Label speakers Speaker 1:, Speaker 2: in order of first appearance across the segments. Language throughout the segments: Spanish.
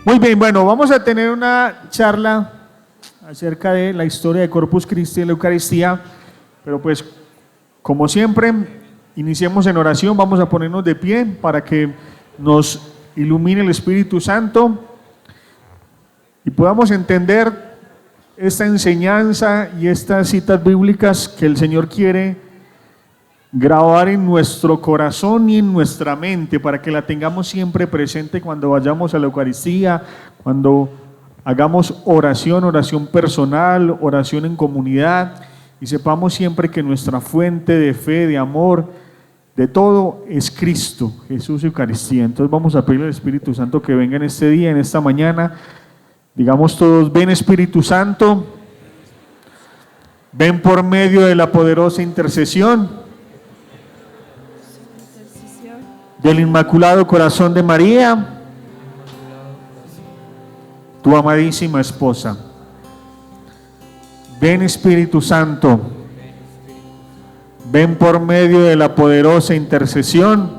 Speaker 1: Muy bien, bueno, vamos a tener una charla acerca de la historia de Corpus Christi en la Eucaristía, pero pues, como siempre, iniciemos en oración, vamos a ponernos de pie para que nos ilumine el Espíritu Santo y podamos entender esta enseñanza y estas citas bíblicas que el Señor quiere grabar en nuestro corazón y en nuestra mente para que la tengamos siempre presente cuando vayamos a la Eucaristía, cuando hagamos oración personal, oración en comunidad, y sepamos siempre que nuestra fuente de fe, de amor, de todo es Cristo, Jesús y Eucaristía. Entonces vamos a pedirle al Espíritu Santo que venga en este día, en esta mañana. Digamos todos: ven Espíritu Santo, ven por medio de la poderosa intercesión del Inmaculado Corazón de María, tu amadísima esposa. Ven Espíritu Santo, ven por medio de la poderosa intercesión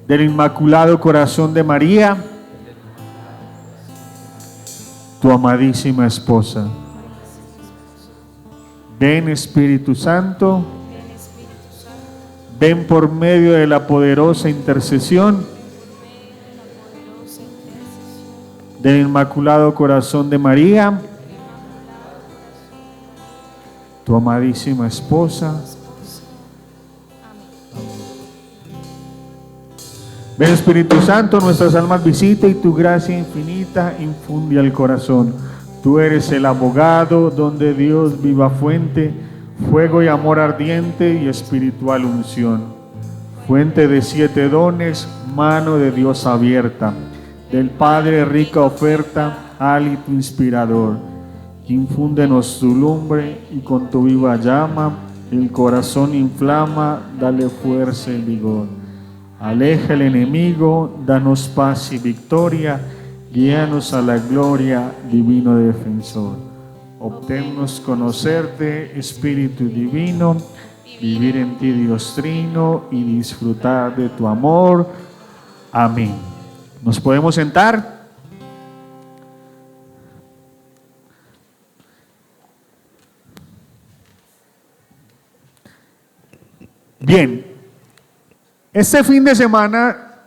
Speaker 1: del Inmaculado Corazón de María, tu amadísima esposa. Ven Espíritu Santo, ven por medio de la poderosa intercesión del Inmaculado Corazón de María, tu amadísima esposa. Ven Espíritu Santo, nuestras almas visita y tu gracia infinita infunde al corazón. Tú eres el abogado donde Dios viva fuente, fuego y amor ardiente y espiritual unción. Fuente de 7 dones, mano de Dios abierta, del Padre rica oferta, hálito inspirador. Infúndenos tu lumbre y con tu viva llama el corazón inflama, dale fuerza y vigor. Aleja el enemigo, danos paz y victoria, guíanos a la gloria, divino defensor. Obténnos conocerte, Espíritu Divino, vivir en ti Dios Trino y disfrutar de tu amor. Amén. ¿Nos podemos sentar? Bien, este fin de semana,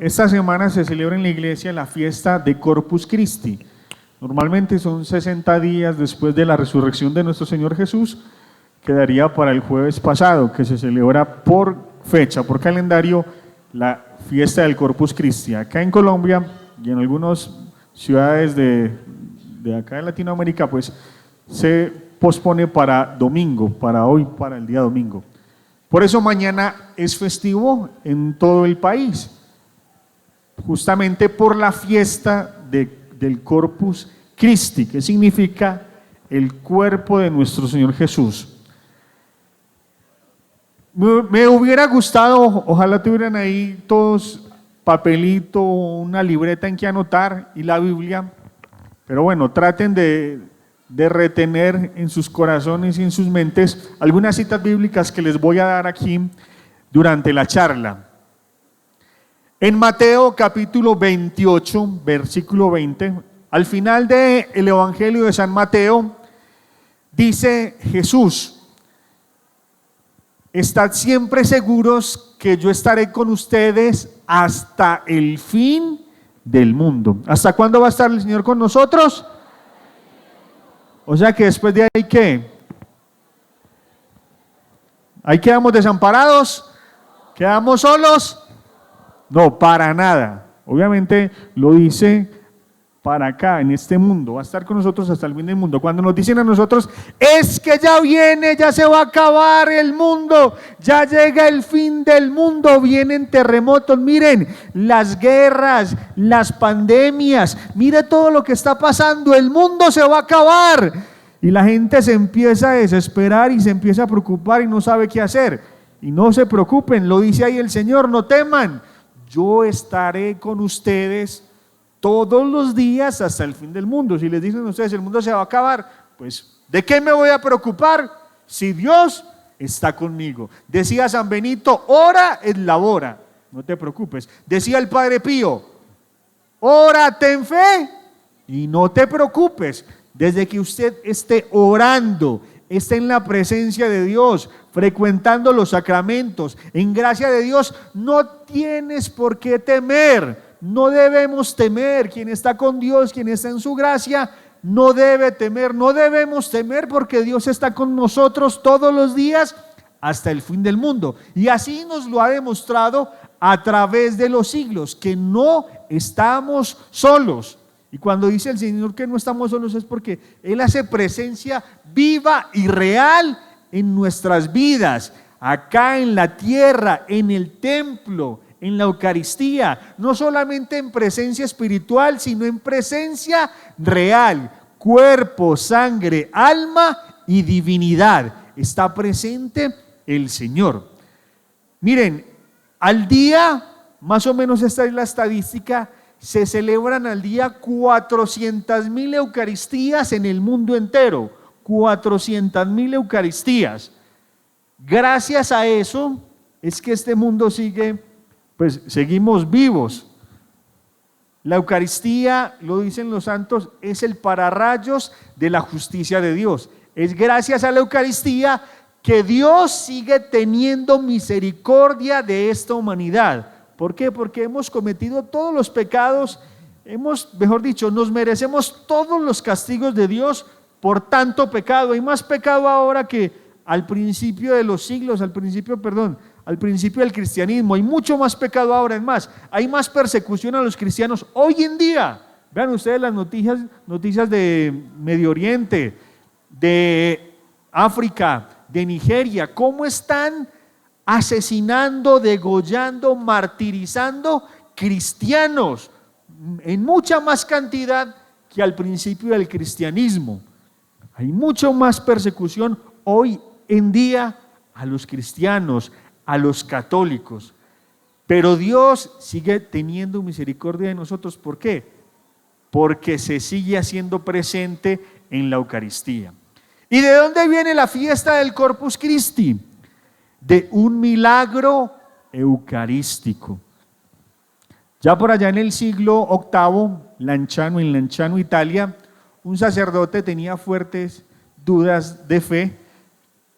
Speaker 1: esta semana se celebra en la iglesia la fiesta de Corpus Christi. Normalmente son 60 días después de la resurrección de nuestro Señor Jesús, quedaría para el jueves pasado, que se celebra por fecha, por calendario, la fiesta del Corpus Christi. Acá en Colombia y en algunas ciudades de acá de Latinoamérica, pues se pospone para domingo, para hoy, para el día domingo. Por eso mañana es festivo en todo el país, justamente por la fiesta del Corpus Christi, que significa el cuerpo de nuestro Señor Jesús. Me hubiera gustado, ojalá tuvieran ahí todos papelito, una libreta en que anotar y la Biblia, pero bueno, traten de retener en sus corazones y en sus mentes algunas citas bíblicas que les voy a dar aquí durante la charla. En Mateo capítulo 28, versículo 20, al final del Evangelio de San Mateo, dice Jesús: estad siempre seguros que yo estaré con ustedes hasta el fin del mundo. ¿Hasta cuándo va a estar el Señor con nosotros? O sea que después de ahí, ¿qué? ¿Ahí quedamos desamparados? ¿Quedamos solos? No, para nada. Obviamente lo dice para acá, en este mundo, va a estar con nosotros hasta el fin del mundo. Cuando nos dicen a nosotros, es que ya viene, ya se va a acabar el mundo, ya llega el fin del mundo, vienen terremotos, miren, las guerras, las pandemias, mire todo lo que está pasando, el mundo se va a acabar. Y la gente se empieza a desesperar y se empieza a preocupar y no sabe qué hacer. Y no se preocupen, lo dice ahí el Señor, no teman, yo estaré con ustedes todos los días hasta el fin del mundo. Si les dicen a ustedes el mundo se va a acabar, pues ¿de qué me voy a preocupar si Dios está conmigo? Decía San Benito, ora et labora. no te preocupes. Decía el Padre Pío, ora, ten fe y no te preocupes. Desde que usted esté orando, esté en la presencia de Dios, frecuentando los sacramentos, en gracia de Dios, no tienes por qué temer. No debemos temer. Quien está con Dios, quien está en su gracia, no debe temer. No debemos temer porque Dios está con nosotros todos los días hasta el fin del mundo. Y así nos lo ha demostrado a través de los siglos, que no estamos solos. Y cuando dice el Señor que no estamos solos es porque Él hace presencia viva y real en nuestras vidas, acá en la tierra, en el templo, en la Eucaristía, no solamente en presencia espiritual, sino en presencia real, cuerpo, sangre, alma y divinidad. Está presente el Señor. Miren, al día, más o menos esta es la estadística, se celebran al día 400.000 Eucaristías en el mundo entero, 400.000 Eucaristías. Gracias a eso es que este mundo sigue, pues seguimos vivos. La Eucaristía, lo dicen los santos, es el pararrayos de la justicia de Dios. Es gracias a la Eucaristía que Dios sigue teniendo misericordia de esta humanidad. ¿Por qué? Porque hemos cometido todos los pecados, mejor dicho, nos merecemos todos los castigos de Dios por tanto pecado. Hay más pecado ahora que al principio de los siglos, al principio del cristianismo. Hay mucho más pecado ahora, es más, hay más persecución a los cristianos hoy en día. Vean ustedes las noticias de Medio Oriente, de África, de Nigeria, cómo están asesinando, degollando, martirizando cristianos en mucha más cantidad que al principio del cristianismo. Hay mucho más persecución hoy en día a los cristianos, a los católicos. Pero Dios sigue teniendo misericordia de nosotros. ¿Por qué? Porque se sigue haciendo presente en la Eucaristía. ¿Y de dónde viene la fiesta del Corpus Christi? De un milagro eucarístico. Ya por allá en el siglo VIII, en Lanciano, Italia, un sacerdote tenía fuertes dudas de fe.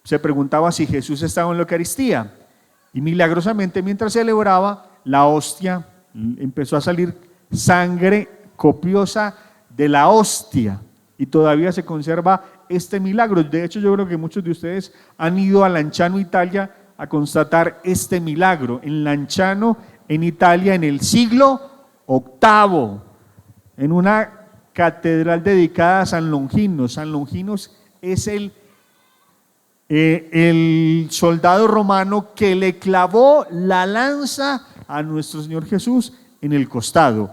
Speaker 1: Se preguntaba si Jesús estaba en la Eucaristía. Y milagrosamente, mientras celebraba la hostia, empezó a salir sangre copiosa de la hostia. Y todavía se conserva este milagro. De hecho, yo creo que muchos de ustedes han ido a Lanciano, Italia, a constatar este milagro. En Lanciano, en Italia, en el siglo VIII, en una catedral dedicada a San Longinos. San Longinos es el soldado romano que le clavó la lanza a nuestro Señor Jesús en el costado.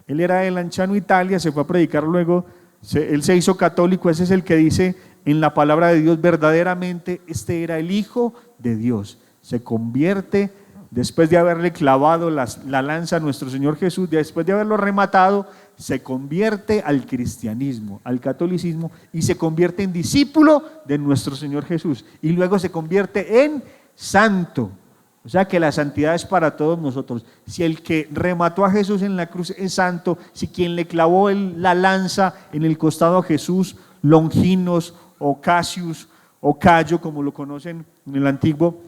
Speaker 1: Él era de Lanciano, Italia, se fue a predicar luego. Él se hizo católico. Ese es el que dice en la palabra de Dios, verdaderamente este era el Hijo de Dios. Se convierte, después de haberle clavado la lanza a nuestro Señor Jesús, después de haberlo rematado, se convierte al cristianismo, al catolicismo, y se convierte en discípulo de nuestro Señor Jesús, y luego se convierte en santo. O sea que la santidad es para todos nosotros. Si el que remató a Jesús en la cruz es santo, si quien le clavó la lanza en el costado a Jesús, Longinos o Cassius o Cayo, como lo conocen en el antiguo,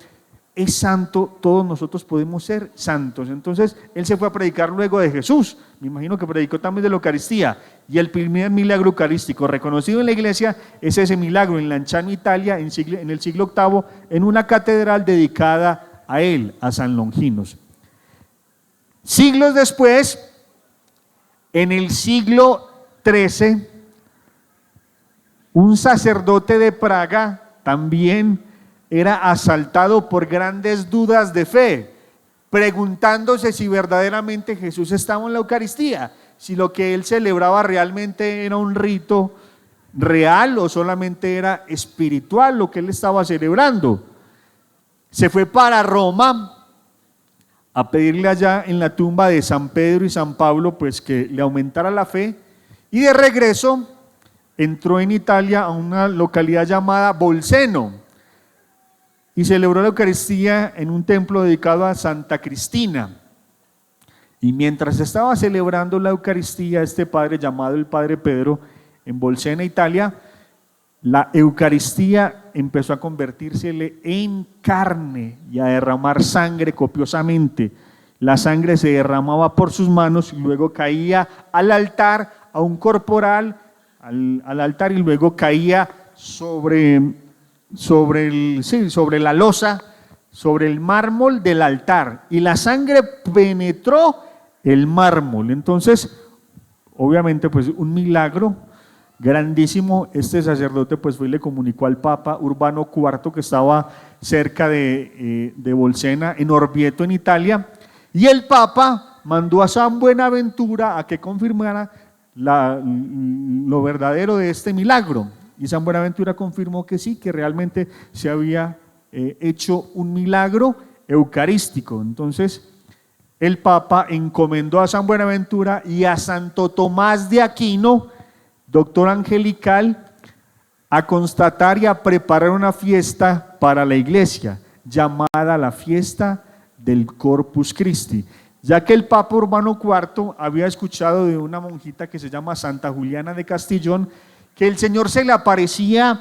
Speaker 1: es santo, todos nosotros podemos ser santos. Entonces él se fue a predicar luego de Jesús. Me imagino que predicó también de la Eucaristía, y el primer milagro eucarístico reconocido en la iglesia es ese milagro en Lanciano, Italia, en el siglo VIII, en una catedral dedicada a él, a San Longinos. Siglos después, en el siglo XIII, un sacerdote de Praga también era asaltado por grandes dudas de fe, preguntándose si verdaderamente Jesús estaba en la Eucaristía, si lo que él celebraba realmente era un rito real o solamente era espiritual lo que él estaba celebrando. Se fue para Roma a pedirle allá en la tumba de San Pedro y San Pablo pues que le aumentara la fe, y de regreso entró en Italia a una localidad llamada Bolseno, y celebró la Eucaristía en un templo dedicado a Santa Cristina. Y mientras estaba celebrando la Eucaristía, este padre llamado el Padre Pedro, en Bolsena, Italia, la Eucaristía empezó a convertírsele en carne y a derramar sangre copiosamente. La sangre se derramaba por sus manos y luego caía al altar, a un corporal, al altar, y luego caía sobre la losa, sobre el mármol del altar, y la sangre penetró el mármol. Entonces, obviamente, pues un milagro grandísimo. Este sacerdote pues fue y le comunicó al Papa Urbano IV, que estaba cerca de Bolsena, en Orvieto, en Italia, y el Papa mandó a San Buenaventura a que confirmara lo verdadero de este milagro, y San Buenaventura confirmó que sí, que realmente se había hecho un milagro eucarístico. Entonces el Papa encomendó a San Buenaventura y a Santo Tomás de Aquino, doctor angelical, a constatar y a preparar una fiesta para la iglesia, llamada la fiesta del Corpus Christi, ya que el Papa Urbano IV había escuchado de una monjita que se llama Santa Juliana de Castillón, que el Señor se le aparecía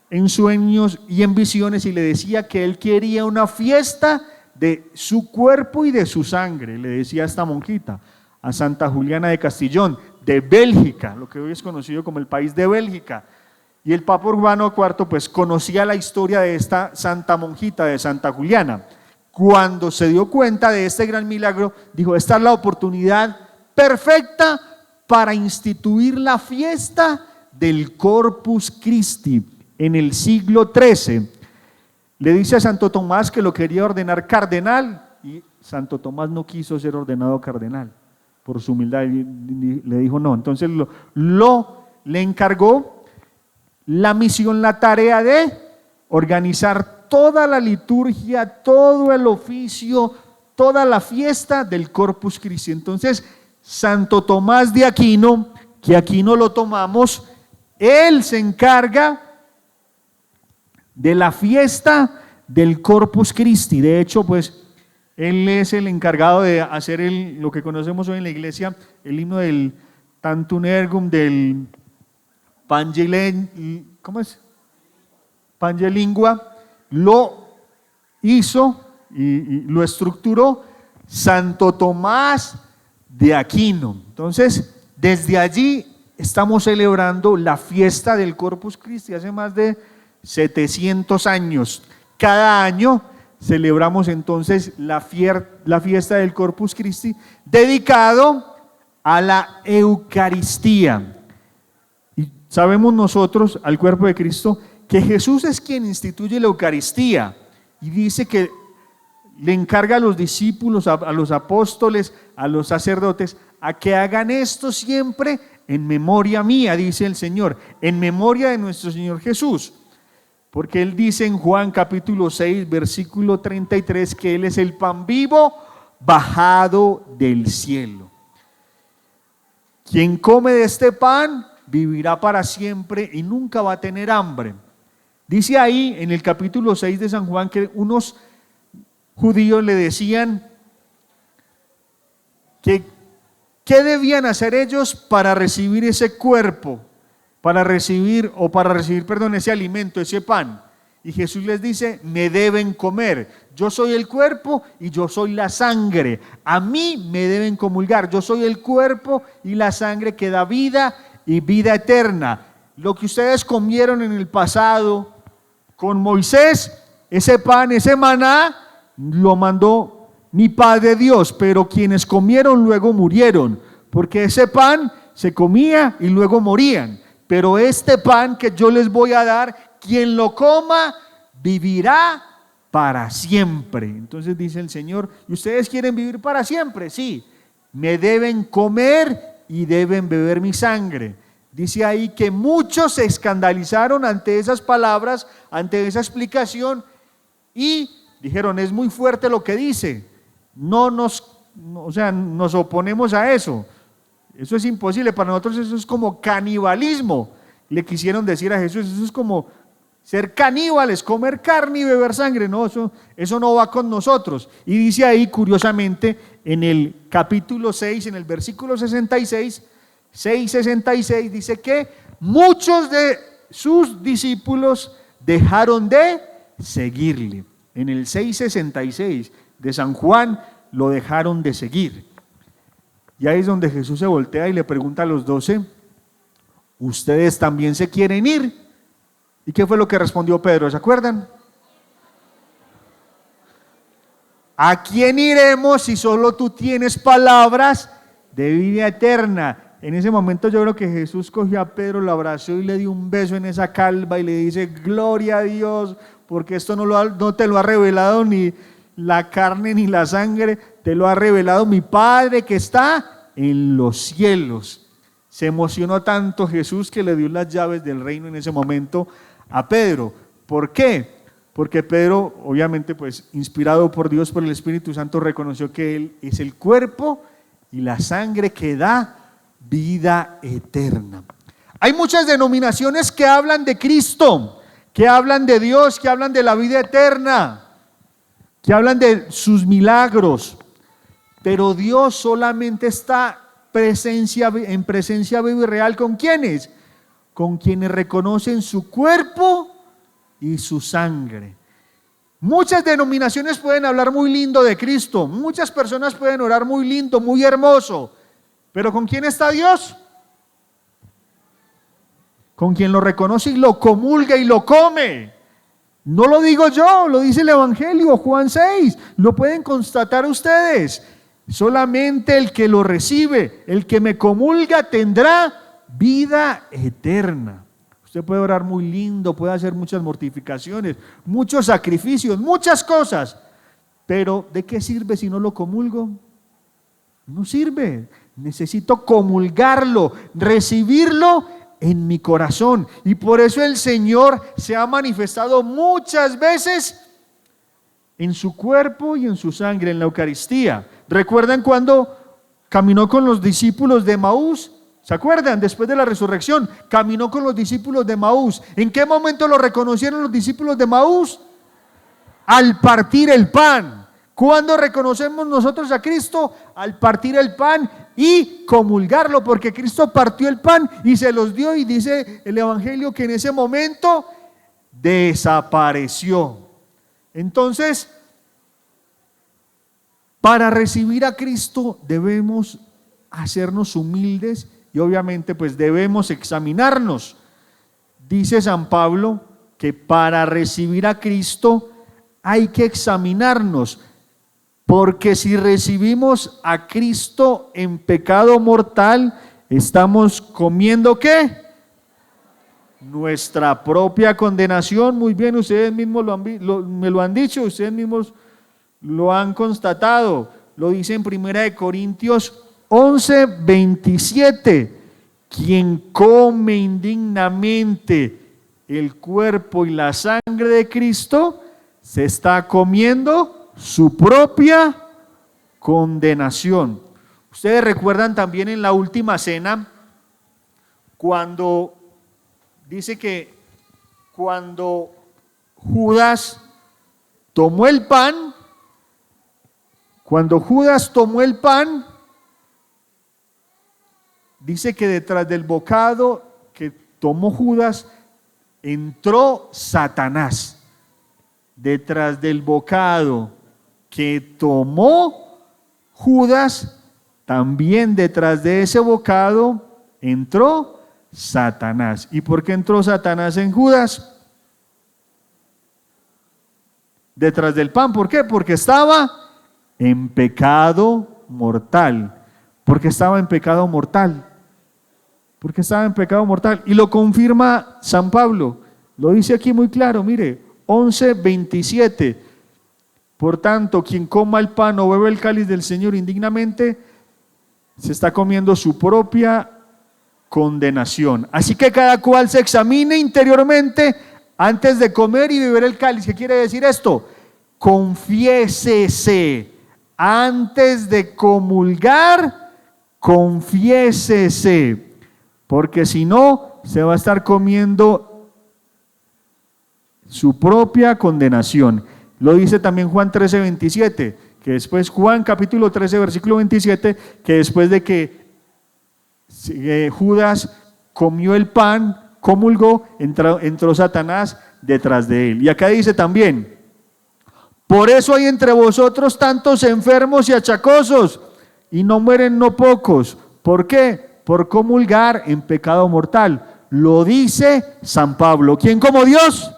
Speaker 1: en sueños y en visiones y le decía que él quería una fiesta de su cuerpo y de su sangre. Le decía a esta monjita, a Santa Juliana de Castillón, de Bélgica, lo que hoy es conocido como el país de Bélgica. Y el Papa Urbano IV pues conocía la historia de esta santa monjita, de Santa Juliana. Cuando se dio cuenta de este gran milagro, dijo: esta es la oportunidad perfecta para instituir la fiesta del Corpus Christi en el siglo XIII. Le dice a Santo Tomás que lo quería ordenar cardenal, y Santo Tomás no quiso ser ordenado cardenal por su humildad, y le dijo no. Entonces le encargó la misión, la tarea de organizar toda la liturgia, todo el oficio, toda la fiesta del Corpus Christi. Entonces Santo Tomás de Aquino, que aquí no lo tomamos, él se encarga de la fiesta del Corpus Christi. De hecho, pues él es el encargado de hacer lo que conocemos hoy en la iglesia, el himno del Tantum Ergum, del Pangelingua. Lo hizo y lo estructuró Santo Tomás de Aquino. Entonces, desde allí estamos celebrando la fiesta del Corpus Christi hace más de 700 años. Cada año celebramos entonces la fiesta del Corpus Christi, dedicado a la Eucaristía. Y sabemos nosotros, al cuerpo de Cristo, que Jesús es quien instituye la Eucaristía, y dice que le encarga a los discípulos, a los apóstoles, a los sacerdotes, a que hagan esto siempre en memoria mía, dice el Señor, en memoria de nuestro Señor Jesús. Porque Él dice en Juan capítulo 6, versículo 33, que Él es el pan vivo bajado del cielo. Quien come de este pan vivirá para siempre y nunca va a tener hambre. Dice ahí en el capítulo 6 de San Juan que unos judíos le decían que ¿qué debían hacer ellos para recibir ese cuerpo? Para recibir ese alimento, ese pan. Y Jesús les dice: me deben comer. Yo soy el cuerpo y yo soy la sangre. A mí me deben comulgar. Yo soy el cuerpo y la sangre que da vida y vida eterna. Lo que ustedes comieron en el pasado con Moisés, ese pan, ese maná, lo mandó mi Padre Dios, pero quienes comieron luego murieron, porque ese pan se comía y luego morían. Pero este pan que yo les voy a dar, quien lo coma vivirá para siempre. Entonces dice el Señor: ¿y ustedes quieren vivir para siempre? Sí, me deben comer y deben beber mi sangre. Dice ahí que muchos se escandalizaron ante esas palabras, ante esa explicación, y dijeron: es muy fuerte lo que dice, nos oponemos a eso. Eso es imposible, para nosotros eso es como canibalismo, le quisieron decir a Jesús. Eso es como ser caníbales, comer carne y beber sangre. No, eso no va con nosotros. Y dice ahí, curiosamente, en el capítulo 6, en el versículo 66, 6:66, dice que muchos de sus discípulos dejaron de seguirle. En el 6:66 de San Juan lo dejaron de seguir. Y ahí es donde Jesús se voltea y le pregunta a los 12, ¿ustedes también se quieren ir? ¿Y qué fue lo que respondió Pedro? ¿Se acuerdan? ¿A quién iremos si solo tú tienes palabras de vida eterna? En ese momento yo creo que Jesús cogió a Pedro, lo abrazó y le dio un beso en esa calva y le dice, gloria a Dios, porque esto no te lo ha revelado ni la carne ni la sangre, te lo ha revelado mi Padre que está en los cielos. Se emocionó tanto Jesús que le dio las llaves del reino en ese momento a Pedro. ¿Por qué? Porque Pedro, obviamente, pues inspirado por Dios, por el Espíritu Santo, reconoció que Él es el cuerpo y la sangre que da vida eterna. Hay muchas denominaciones que hablan de Cristo, que hablan de Dios, que hablan de la vida eterna, que hablan de sus milagros, pero Dios solamente está en presencia viva y real. ¿Con quiénes? Con quienes reconocen su cuerpo y su sangre. Muchas denominaciones pueden hablar muy lindo de Cristo, muchas personas pueden orar muy lindo, muy hermoso, pero ¿con quién está Dios? Con quien lo reconoce y lo comulga y lo come. No lo digo yo, lo dice el Evangelio, Juan 6, lo pueden constatar ustedes. Solamente el que lo recibe, el que me comulga, tendrá vida eterna. Usted puede orar muy lindo, puede hacer muchas mortificaciones, muchos sacrificios, muchas cosas, pero ¿de qué sirve si no lo comulgo? No sirve. Necesito comulgarlo, recibirlo en mi corazón. Y por eso el Señor se ha manifestado muchas veces en su cuerpo y en su sangre, en la Eucaristía. ¿Recuerdan cuando caminó con los discípulos de Emaús? ¿Se acuerdan? Después de la resurrección, caminó con los discípulos de Emaús. ¿En qué momento lo reconocieron los discípulos de Emaús? Al partir el pan. ¿Cuándo reconocemos nosotros a Cristo? Al partir el pan y comulgarlo, porque Cristo partió el pan y se los dio, y dice el Evangelio que en ese momento desapareció. Entonces, para recibir a Cristo debemos hacernos humildes y obviamente pues debemos examinarnos. Dice San Pablo que para recibir a Cristo hay que examinarnos, porque si recibimos a Cristo en pecado mortal, estamos comiendo ¿qué? Nuestra propia condenación. Muy bien, ustedes mismos me lo han dicho, ustedes mismos lo han constatado. Lo dice en 1 Corintios 11:27. Quien come indignamente el cuerpo y la sangre de Cristo, se está comiendo su propia condenación. Ustedes recuerdan también en la última cena, cuando dice que cuando Judas tomó el pan, dice que detrás del bocado que tomó Judas entró Satanás. Detrás del bocado que tomó Judas, también detrás de ese bocado entró Satanás. ¿Y por qué entró Satanás en Judas? Detrás del pan. ¿Por qué? Porque estaba en pecado mortal. Porque estaba en pecado mortal. Porque estaba en pecado mortal. Y lo confirma San Pablo. Lo dice aquí muy claro, mire, 11:27. Por tanto, quien coma el pan o bebe el cáliz del Señor indignamente, se está comiendo su propia condenación. Así que cada cual se examine interiormente antes de comer y beber el cáliz. ¿Qué quiere decir esto? Confiésese. Antes de comulgar, confiésese. Porque si no, se va a estar comiendo su propia condenación. Lo dice también Juan 13:27, que después, Juan capítulo 13, versículo 27, que después de que Judas comió el pan, comulgó, entró Satanás detrás de él. Y acá dice también: por eso hay entre vosotros tantos enfermos y achacosos, y no mueren no pocos. ¿Por qué? Por comulgar en pecado mortal. Lo dice San Pablo. ¿Quién como Dios?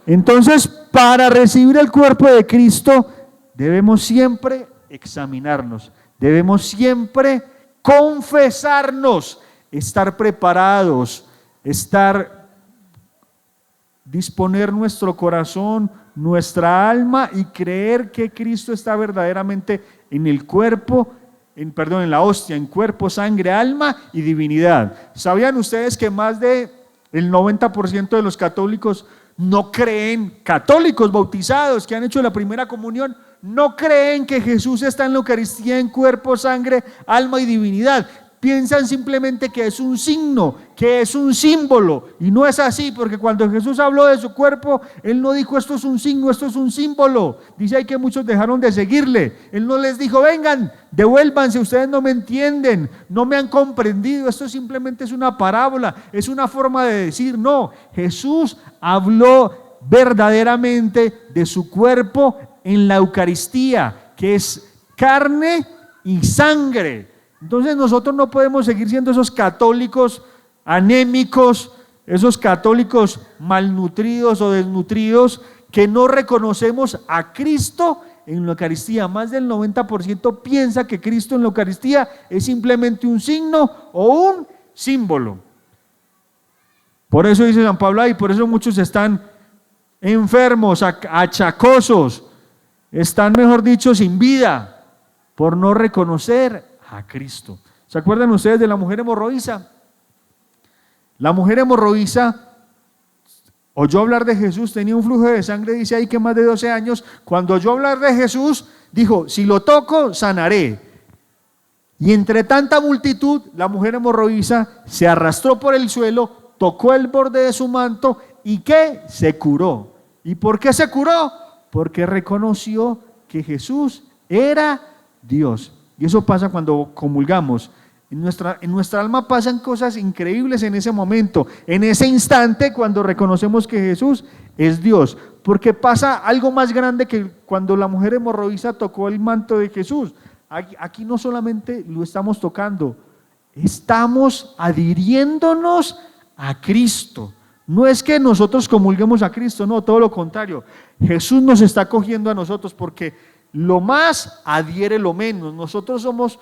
Speaker 1: Entonces, para recibir el cuerpo de Cristo, debemos siempre examinarnos, debemos siempre confesarnos, estar preparados, disponer nuestro corazón, nuestra alma y creer que Cristo está verdaderamente en el cuerpo, en la hostia, en cuerpo, sangre, alma y divinidad. ¿Sabían ustedes que más del 90% de los católicos no creen, católicos bautizados que han hecho la primera comunión, no creen que Jesús está en la Eucaristía en cuerpo, sangre, alma y divinidad? Piensan simplemente que es un signo, que es un símbolo, y no es así, porque cuando Jesús habló de su cuerpo, Él no dijo esto es un signo, esto es un símbolo. Dice ahí que muchos dejaron de seguirle. Él no les dijo: vengan, devuélvanse, ustedes no me entienden, no me han comprendido, esto simplemente es una parábola, es una forma de decir. No, Jesús habló verdaderamente de su cuerpo en la Eucaristía, que es carne y sangre. Entonces nosotros no podemos seguir siendo esos católicos anémicos, esos católicos malnutridos o desnutridos que no reconocemos a Cristo en la Eucaristía. Más del 90% piensa que Cristo en la Eucaristía es simplemente un signo o un símbolo. Por eso dice San Pablo ahí, por eso muchos están enfermos, achacosos, están, mejor dicho, sin vida, por no reconocer a Cristo. ¿Se acuerdan ustedes de la mujer hemorroísa? La mujer hemorroísa oyó hablar de Jesús, tenía un flujo de sangre, dice ahí que más de 12 años. Cuando oyó hablar de Jesús, dijo: si lo toco, sanaré. Y entre tanta multitud, la mujer hemorroísa se arrastró por el suelo, tocó el borde de su manto y ¿qué? Se curó. ¿Y por qué se curó? Porque reconoció que Jesús era Dios. Y eso pasa cuando comulgamos. En nuestra alma pasan cosas increíbles en ese momento, en ese instante, cuando reconocemos que Jesús es Dios. Porque pasa algo más grande que cuando la mujer hemorroísa tocó el manto de Jesús. Aquí no solamente lo estamos tocando, estamos adhiriéndonos a Cristo. No es que nosotros comulguemos a Cristo, no, todo lo contrario. Jesús nos está cogiendo a nosotros, porque lo más adhiere lo menos. Nosotros somos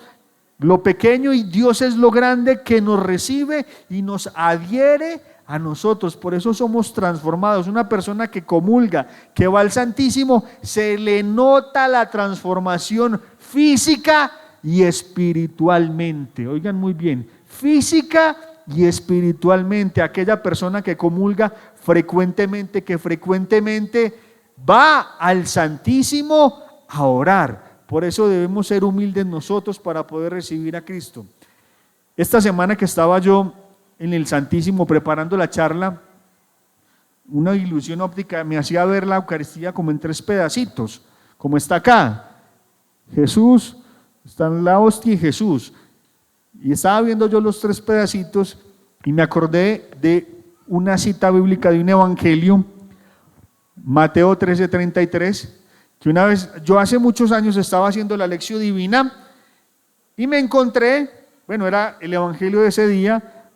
Speaker 1: lo pequeño y Dios es lo grande, que nos recibe y nos adhiere a nosotros. Por eso somos transformados. Una persona que comulga, que va al Santísimo, se le nota la transformación física y espiritualmente. Oigan muy bien, física y espiritualmente. Aquella persona que comulga frecuentemente, que frecuentemente va al Santísimo a orar. Por eso debemos ser humildes nosotros para poder recibir a Cristo. Esta semana que estaba yo en el Santísimo preparando la charla, una ilusión óptica me hacía ver la Eucaristía como en 3 pedacitos, como está acá. Jesús, está en la hostia y Jesús. Y estaba viendo yo los 3 pedacitos y me acordé de una cita bíblica de un evangelio, Mateo 13:33, que una vez, yo hace muchos años estaba haciendo la lección divina y me encontré, era el evangelio de ese día,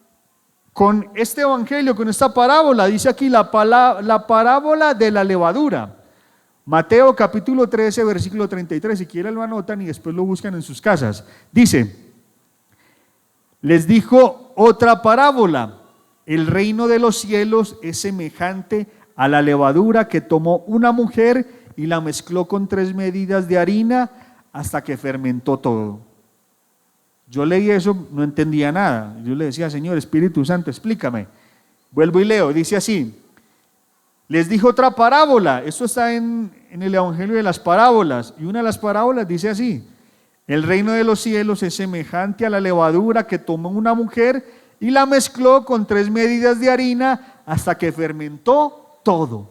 Speaker 1: con este evangelio, con esta parábola. Dice aquí la parábola de la levadura. Mateo capítulo 13, versículo 33, si quieren lo anotan y después lo buscan en sus casas. Dice: les dijo otra parábola: el reino de los cielos es semejante a la levadura que tomó una mujer y la mezcló con 3 medidas de harina hasta que fermentó todo. Yo leí eso, no entendía nada. Yo le decía: Señor, Espíritu Santo, explícame. Vuelvo y leo, dice así: les dijo otra parábola. Esto está en el Evangelio de las parábolas, y una de las parábolas dice así: el reino de los cielos es semejante a la levadura que tomó una mujer y la mezcló con 3 medidas de harina hasta que fermentó todo.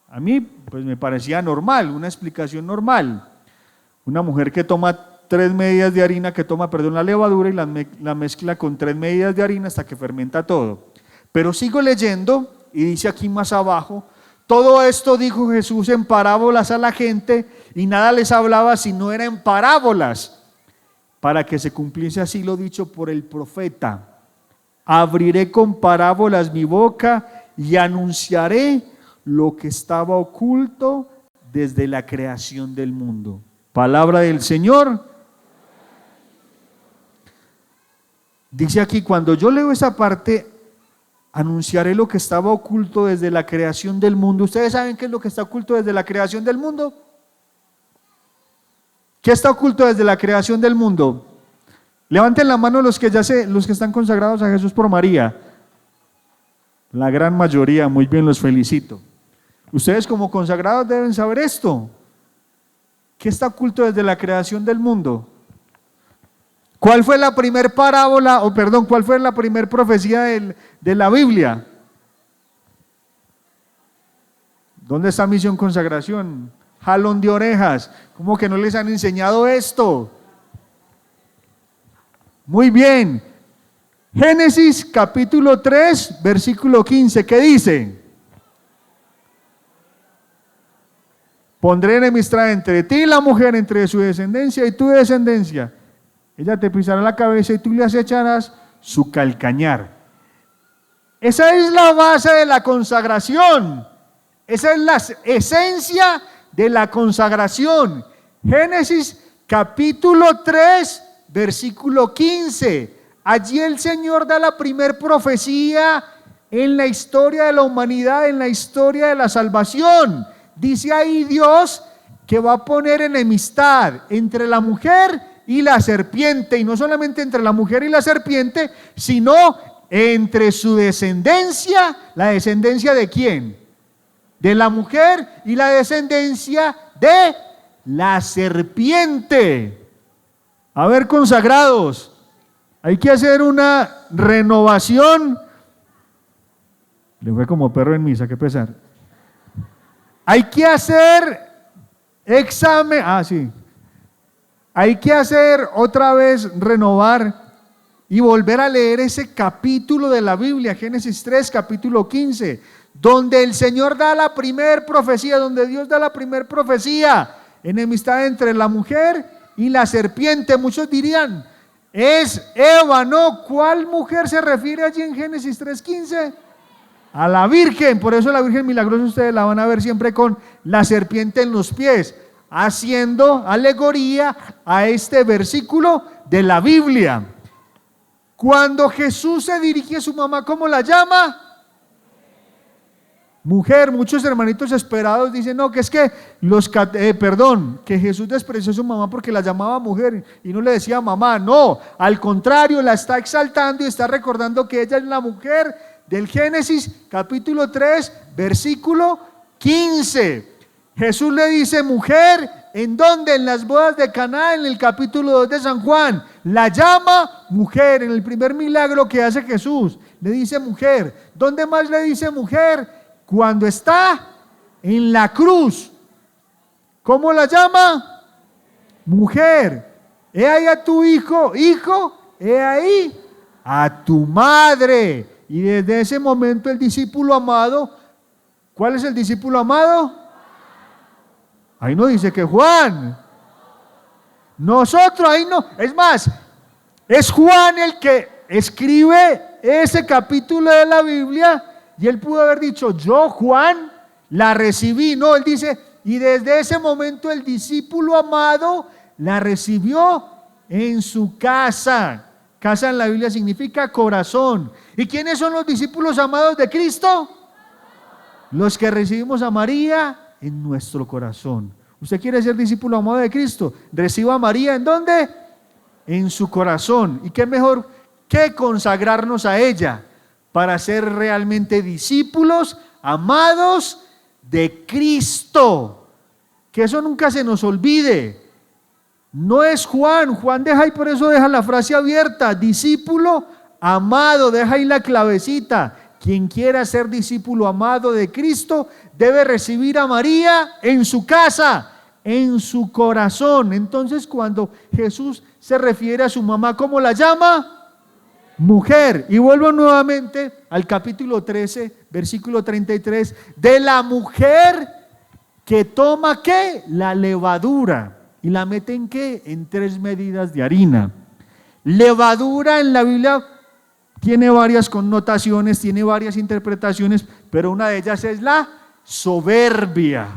Speaker 1: A mí pues me parecía normal, una explicación normal. Una mujer que toma 3 medidas de harina, la levadura y la mezcla con 3 medidas de harina hasta que fermenta todo. Pero sigo leyendo y dice aquí más abajo, todo esto dijo Jesús en parábolas a la gente y nada les hablaba si no era en parábolas, para que se cumpliese así lo dicho por el profeta. Abriré con parábolas mi boca y anunciaré lo que estaba oculto desde la creación del mundo. Palabra del Señor. Dice aquí, cuando yo leo esa parte, anunciaré lo que estaba oculto desde la creación del mundo. ¿Ustedes saben qué es lo que está oculto desde la creación del mundo? ¿Qué está oculto desde la creación del mundo? Levanten la mano los que están consagrados a Jesús por María. La gran mayoría, muy bien, los felicito. Ustedes como consagrados deben saber esto. ¿Qué está oculto desde la creación del mundo? ¿Cuál fue la primer parábola, cuál fue la primer profecía de la Biblia? ¿Dónde está Misión Consagración? Jalón de orejas. ¿Cómo que no les han enseñado esto? Muy bien. Génesis capítulo 3, versículo 15, ¿qué dice? Pondré enemistad entre ti y la mujer, entre su descendencia y tu descendencia. Ella te pisará la cabeza y tú le acecharás su calcañar. Esa es la base de la consagración. Esa es la esencia de la consagración. Génesis capítulo 3, versículo 15. Allí el Señor da la primer profecía en la historia de la humanidad, en la historia de la salvación. Dice ahí Dios que va a poner enemistad entre la mujer y la serpiente, y no solamente entre la mujer y la serpiente, sino entre su descendencia. ¿La descendencia de quién? De la mujer, y la descendencia de la serpiente. A ver, consagrados, hay que hacer una renovación. Le fue como perro en misa, qué pesar. Hay que hacer examen, hay que hacer otra vez, renovar y volver a leer ese capítulo de la Biblia, Génesis 3, capítulo 15, donde el Señor da la primer profecía, donde Dios da la primer profecía, enemistad entre la mujer y la serpiente. Muchos dirían, es Eva, ¿no? ¿Cuál mujer se refiere allí en Génesis 3:15? A la Virgen. Por eso la Virgen milagrosa ustedes la van a ver siempre con la serpiente en los pies, haciendo alegoría a este versículo de la Biblia. Cuando Jesús se dirige a su mamá, ¿cómo la llama? Mujer. Muchos hermanitos esperados dicen, no, que es que que Jesús despreció a su mamá porque la llamaba mujer y no le decía mamá. No, al contrario, la está exaltando y está recordando que ella es la mujer del Génesis capítulo 3, versículo 15. Jesús le dice mujer, ¿en dónde? En las bodas de Caná, en el capítulo 2 de San Juan. La llama mujer, en el primer milagro que hace Jesús, le dice mujer. ¿Dónde más le dice mujer? Cuando está en la cruz. ¿Cómo la llama? Mujer. He ahí a tu hijo, he ahí a tu madre. Y desde ese momento el discípulo amado, ¿cuál es el discípulo amado? Ahí no dice que Juan. Nosotros ahí no. Es más, es Juan el que escribe ese capítulo de la Biblia y él pudo haber dicho, yo Juan la recibí. No, él dice, y desde ese momento el discípulo amado la recibió en su casa. Casa en la Biblia significa corazón. ¿Y quiénes son los discípulos amados de Cristo? Los que recibimos a María en nuestro corazón. ¿Usted quiere ser discípulo amado de Cristo? Reciba a María, ¿en dónde? En su corazón. ¿Y qué mejor que consagrarnos a ella para ser realmente discípulos amados de Cristo? Que eso nunca se nos olvide. No es Juan deja ahí, por eso deja la frase abierta, discípulo amado, deja ahí la clavecita, Quien quiera ser discípulo amado de Cristo debe recibir a María en su casa, en su corazón. Entonces, cuando Jesús se refiere a su mamá, ¿cómo la llama? Mujer. Y vuelvo nuevamente al capítulo 13, versículo 33, de la mujer que toma ¿qué? La levadura. ¿Y la mete en qué? En 3 medidas de harina. Levadura en la Biblia tiene varias connotaciones, tiene varias interpretaciones, pero una de ellas es la soberbia,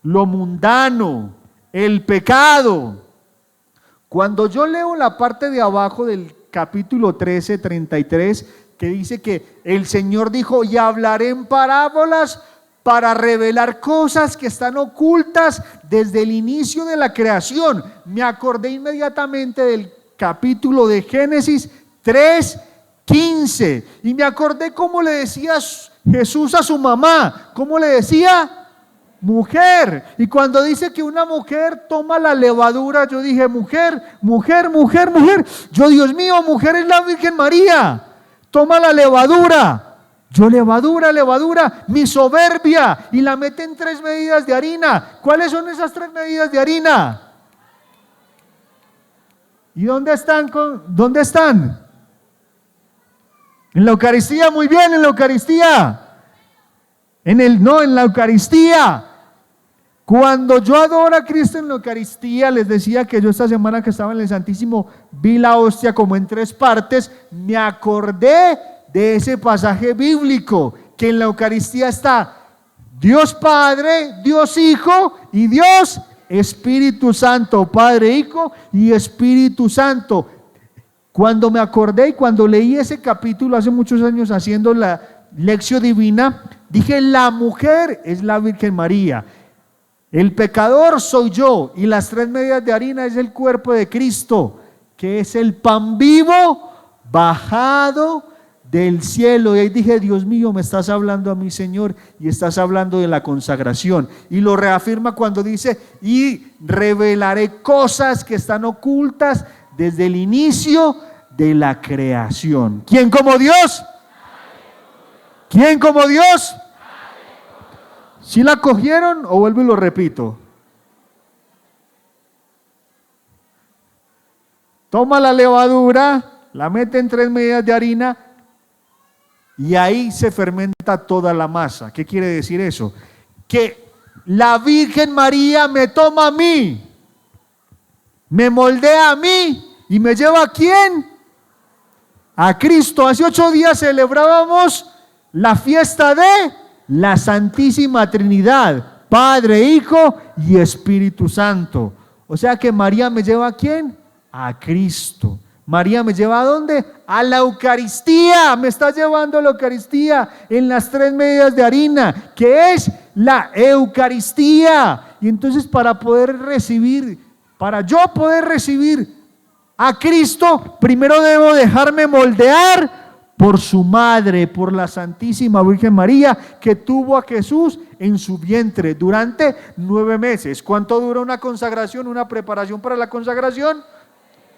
Speaker 1: lo mundano, el pecado. Cuando yo leo la parte de abajo del capítulo 13, 33, que dice que el Señor dijo, y hablaré en parábolas para revelar cosas que están ocultas desde el inicio de la creación, me acordé inmediatamente del capítulo de Génesis 3:15, y me acordé cómo le decía Jesús a su mamá, cómo le decía mujer. Y cuando dice que una mujer toma la levadura, yo dije mujer, mujer, mujer, mujer. Yo, Dios mío, mujer es la Virgen María. Toma la levadura. Yo levadura, levadura, mi soberbia, y la mete en 3 medidas de harina. ¿Cuáles son esas 3 medidas de harina? ¿Y dónde están? ¿Dónde están? En la Eucaristía, muy bien, en la Eucaristía. En la Eucaristía. Cuando yo adoro a Cristo en la Eucaristía, les decía que yo esta semana que estaba en el Santísimo vi la hostia como en 3 partes, me acordé de ese pasaje bíblico, que en la Eucaristía está Dios Padre, Dios Hijo y Dios Espíritu Santo, Padre, Hijo y Espíritu Santo. Cuando me acordé y cuando leí ese capítulo hace muchos años haciendo la lección divina, dije, la mujer es la Virgen María, el pecador soy yo, y las 3 medidas de harina es el cuerpo de Cristo, que es el pan vivo bajado del cielo. Y ahí dije, Dios mío, me estás hablando a mí, Señor, y estás hablando de la consagración. Y lo reafirma cuando dice, y revelaré cosas que están ocultas desde el inicio de la creación. ¿Quién como Dios? ¿Quién como Dios? ¿Sí la cogieron o vuelvo y lo repito? Toma la levadura, la mete en 3 medidas de harina y ahí se fermenta toda la masa. ¿Qué quiere decir eso? Que la Virgen María me toma a mí, me moldea a mí y me lleva ¿a quién? A Cristo. Hace 8 días celebrábamos la fiesta de la Santísima Trinidad, Padre, Hijo y Espíritu Santo. O sea que María me lleva ¿a quién? A Cristo. María me lleva ¿a dónde? A la Eucaristía. Me está llevando a la Eucaristía en las 3 medidas de harina, que es la Eucaristía. Y entonces para yo poder recibir a Cristo, primero debo dejarme moldear por su madre, por la Santísima Virgen María, que tuvo a Jesús en su vientre durante 9 meses. ¿Cuánto dura una consagración, una preparación para la consagración?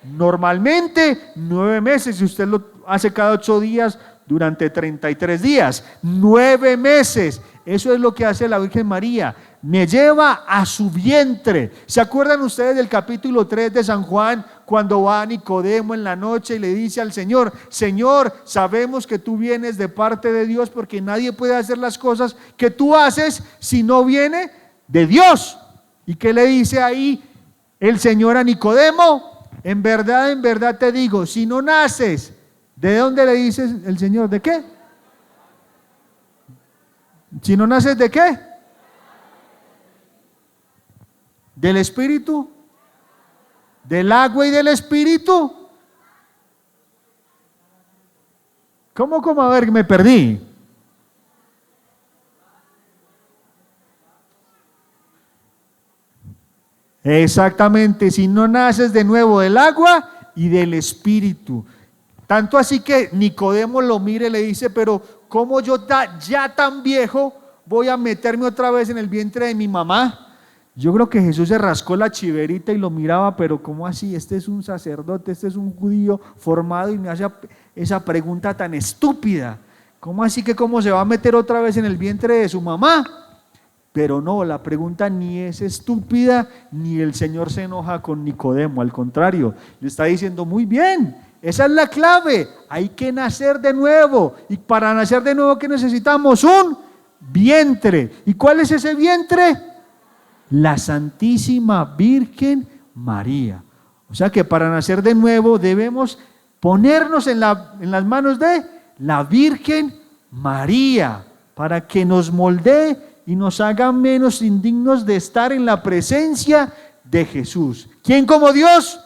Speaker 1: Normalmente 9 meses, si usted lo hace cada 8 días, durante 33 días, 9 meses. Eso es lo que hace la Virgen María, me lleva a su vientre. ¿Se acuerdan ustedes del capítulo 3 de San Juan, cuando va Nicodemo en la noche y le dice al Señor, Señor, sabemos que tú vienes de parte de Dios, porque nadie puede hacer las cosas que tú haces si no viene de Dios? ¿Y qué le dice ahí el Señor a Nicodemo? En verdad te digo, si no naces, ¿de dónde le dice el Señor? ¿De qué? Si no naces, ¿de qué? ¿Del Espíritu? ¿Del agua y del Espíritu? ¿Cómo? A ver, me perdí. Exactamente, si no naces de nuevo del agua y del Espíritu. Tanto así que Nicodemo lo mira y le dice, pero ¿cómo yo ya tan viejo voy a meterme otra vez en el vientre de mi mamá? Yo creo que Jesús se rascó la chiverita y lo miraba, pero ¿cómo así? Este es un sacerdote, este es un judío formado y me hace esa pregunta tan estúpida.
Speaker 2: ¿Cómo así que cómo se va a meter otra vez en el vientre de su mamá? Pero no, la pregunta ni es estúpida, ni el Señor se enoja con Nicodemo, al contrario, le está diciendo muy bien, esa es la clave, hay que nacer de nuevo, y para nacer de nuevo, ¿qué necesitamos? Un vientre. ¿Y cuál es ese vientre? La Santísima Virgen María. O sea que para nacer de nuevo debemos ponernos en las manos de la Virgen María, para que nos moldee y nos haga menos indignos de estar en la presencia de Jesús. ¿Quién como Dios?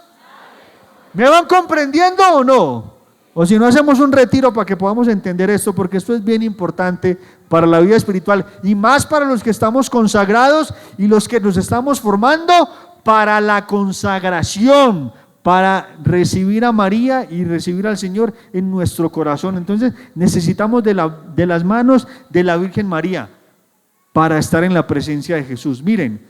Speaker 2: ¿Me van comprendiendo o no? O si no, hacemos un retiro para que podamos entender esto, porque esto es bien importante para la vida espiritual y más para los que estamos consagrados y los que nos estamos formando para la consagración, para recibir a María y recibir al Señor en nuestro corazón. Entonces necesitamos de las manos de la Virgen María para estar en la presencia de Jesús. Miren,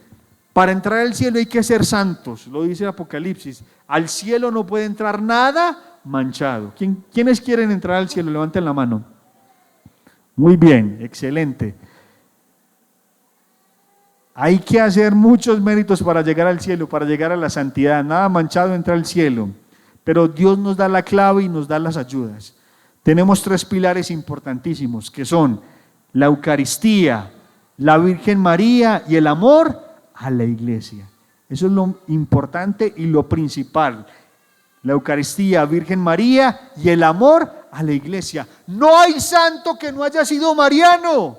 Speaker 2: para entrar al cielo hay que ser santos, lo dice Apocalipsis. Al cielo no puede entrar nada manchado. ¿Quiénes quieren entrar al cielo? Levanten la mano. Muy bien, excelente. Hay que hacer muchos méritos para llegar al cielo, para llegar a la santidad. Nada manchado entra al cielo, pero Dios nos da la clave y nos da las ayudas. Tenemos 3 pilares importantísimos, que son la Eucaristía, la Virgen María y el amor a la iglesia. Eso es lo importante y lo principal. La Eucaristía, Virgen María y el amor a la iglesia. No hay santo que no haya sido mariano.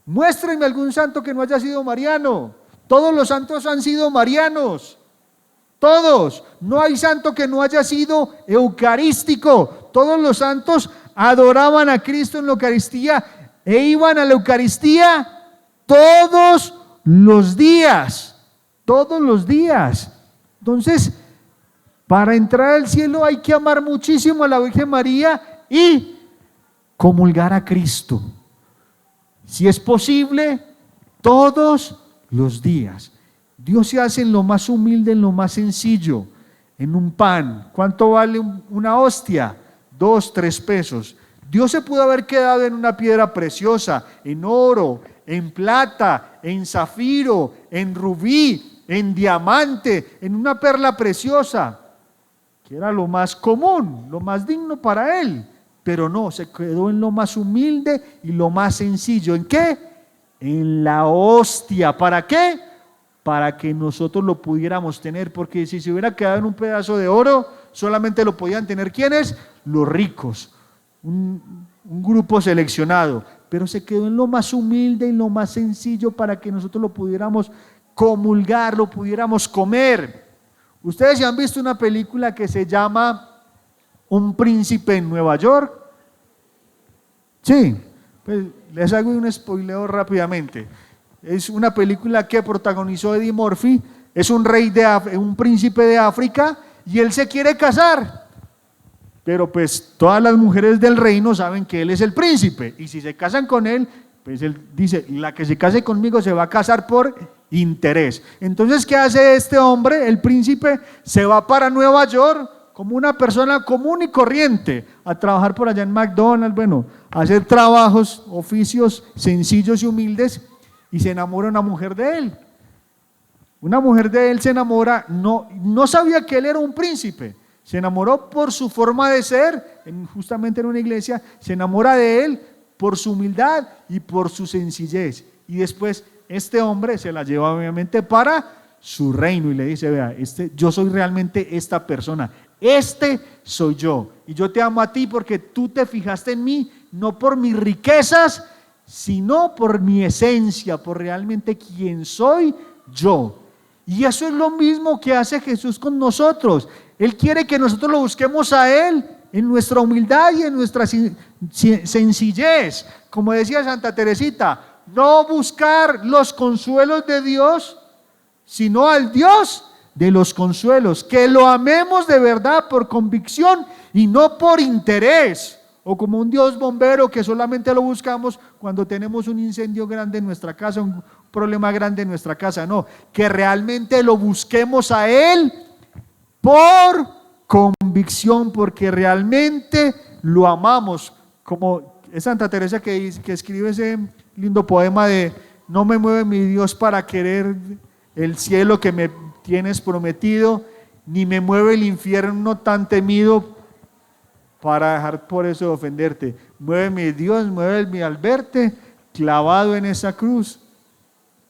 Speaker 2: Muéstrenme algún santo que no haya sido mariano. Todos los santos han sido marianos. Todos. No hay santo que no haya sido eucarístico. Todos los santos adoraban a Cristo en la Eucaristía e iban a la Eucaristía todos los días. Todos los días. Entonces, para entrar al cielo hay que amar muchísimo a la Virgen María y comulgar a Cristo. Si es posible, todos los días. Dios se hace en lo más humilde, en lo más sencillo, en un pan. ¿Cuánto vale una hostia? 2, 3 pesos. Dios se pudo haber quedado en una piedra preciosa, en oro, en plata, en zafiro, en rubí, en diamante, en una perla preciosa, que era lo más común, lo más digno para él. Pero no, se quedó en lo más humilde y lo más sencillo. ¿En qué? En la hostia. ¿Para qué? Para que nosotros lo pudiéramos tener, porque si se hubiera quedado en un pedazo de oro, solamente lo podían tener ¿quiénes? Los ricos, un grupo seleccionado. Pero se quedó en lo más humilde y lo más sencillo para que nosotros lo pudiéramos comulgar, lo pudiéramos comer. Ustedes ya han visto una película que se llama Un príncipe en Nueva York. Sí, pues les hago un spoileo rápidamente. Es una película que protagonizó Eddie Murphy. Es un príncipe de África y él se quiere casar. Pero pues todas las mujeres del reino saben que él es el príncipe y si se casan con él, pues él dice, la que se case conmigo se va a casar por interés. Entonces, ¿qué hace este hombre? El príncipe se va para Nueva York como una persona común y corriente, a trabajar por allá en McDonald's, bueno, a hacer trabajos, oficios sencillos y humildes, y se enamora una mujer de él. Una mujer de él se enamora, no sabía que él era un príncipe, se enamoró por su forma de ser, justamente en una iglesia, se enamora de él por su humildad y por su sencillez, y después este hombre se la lleva obviamente para su reino y le dice, vea, yo soy realmente esta persona, este soy yo, y yo te amo a ti porque tú te fijaste en mí, no por mis riquezas, sino por mi esencia, por realmente quién soy yo. Y eso es lo mismo que hace Jesús con nosotros. Él quiere que nosotros lo busquemos a Él en nuestra humildad y en nuestra sencillez. Como decía Santa Teresita, no buscar los consuelos de Dios, sino al Dios de los consuelos, que lo amemos de verdad por convicción y no por interés, o como un Dios bombero que solamente lo buscamos cuando tenemos un incendio grande en nuestra casa, un problema grande en nuestra casa. No, que realmente lo busquemos a Él por convicción, porque realmente lo amamos, como es Santa Teresa que escribe ese lindo poema de: no me mueve mi Dios para querer el cielo que me tienes prometido, ni me mueve el infierno tan temido para dejar por eso de ofenderte. Mueve mi Dios, mueve al verte clavado en esa cruz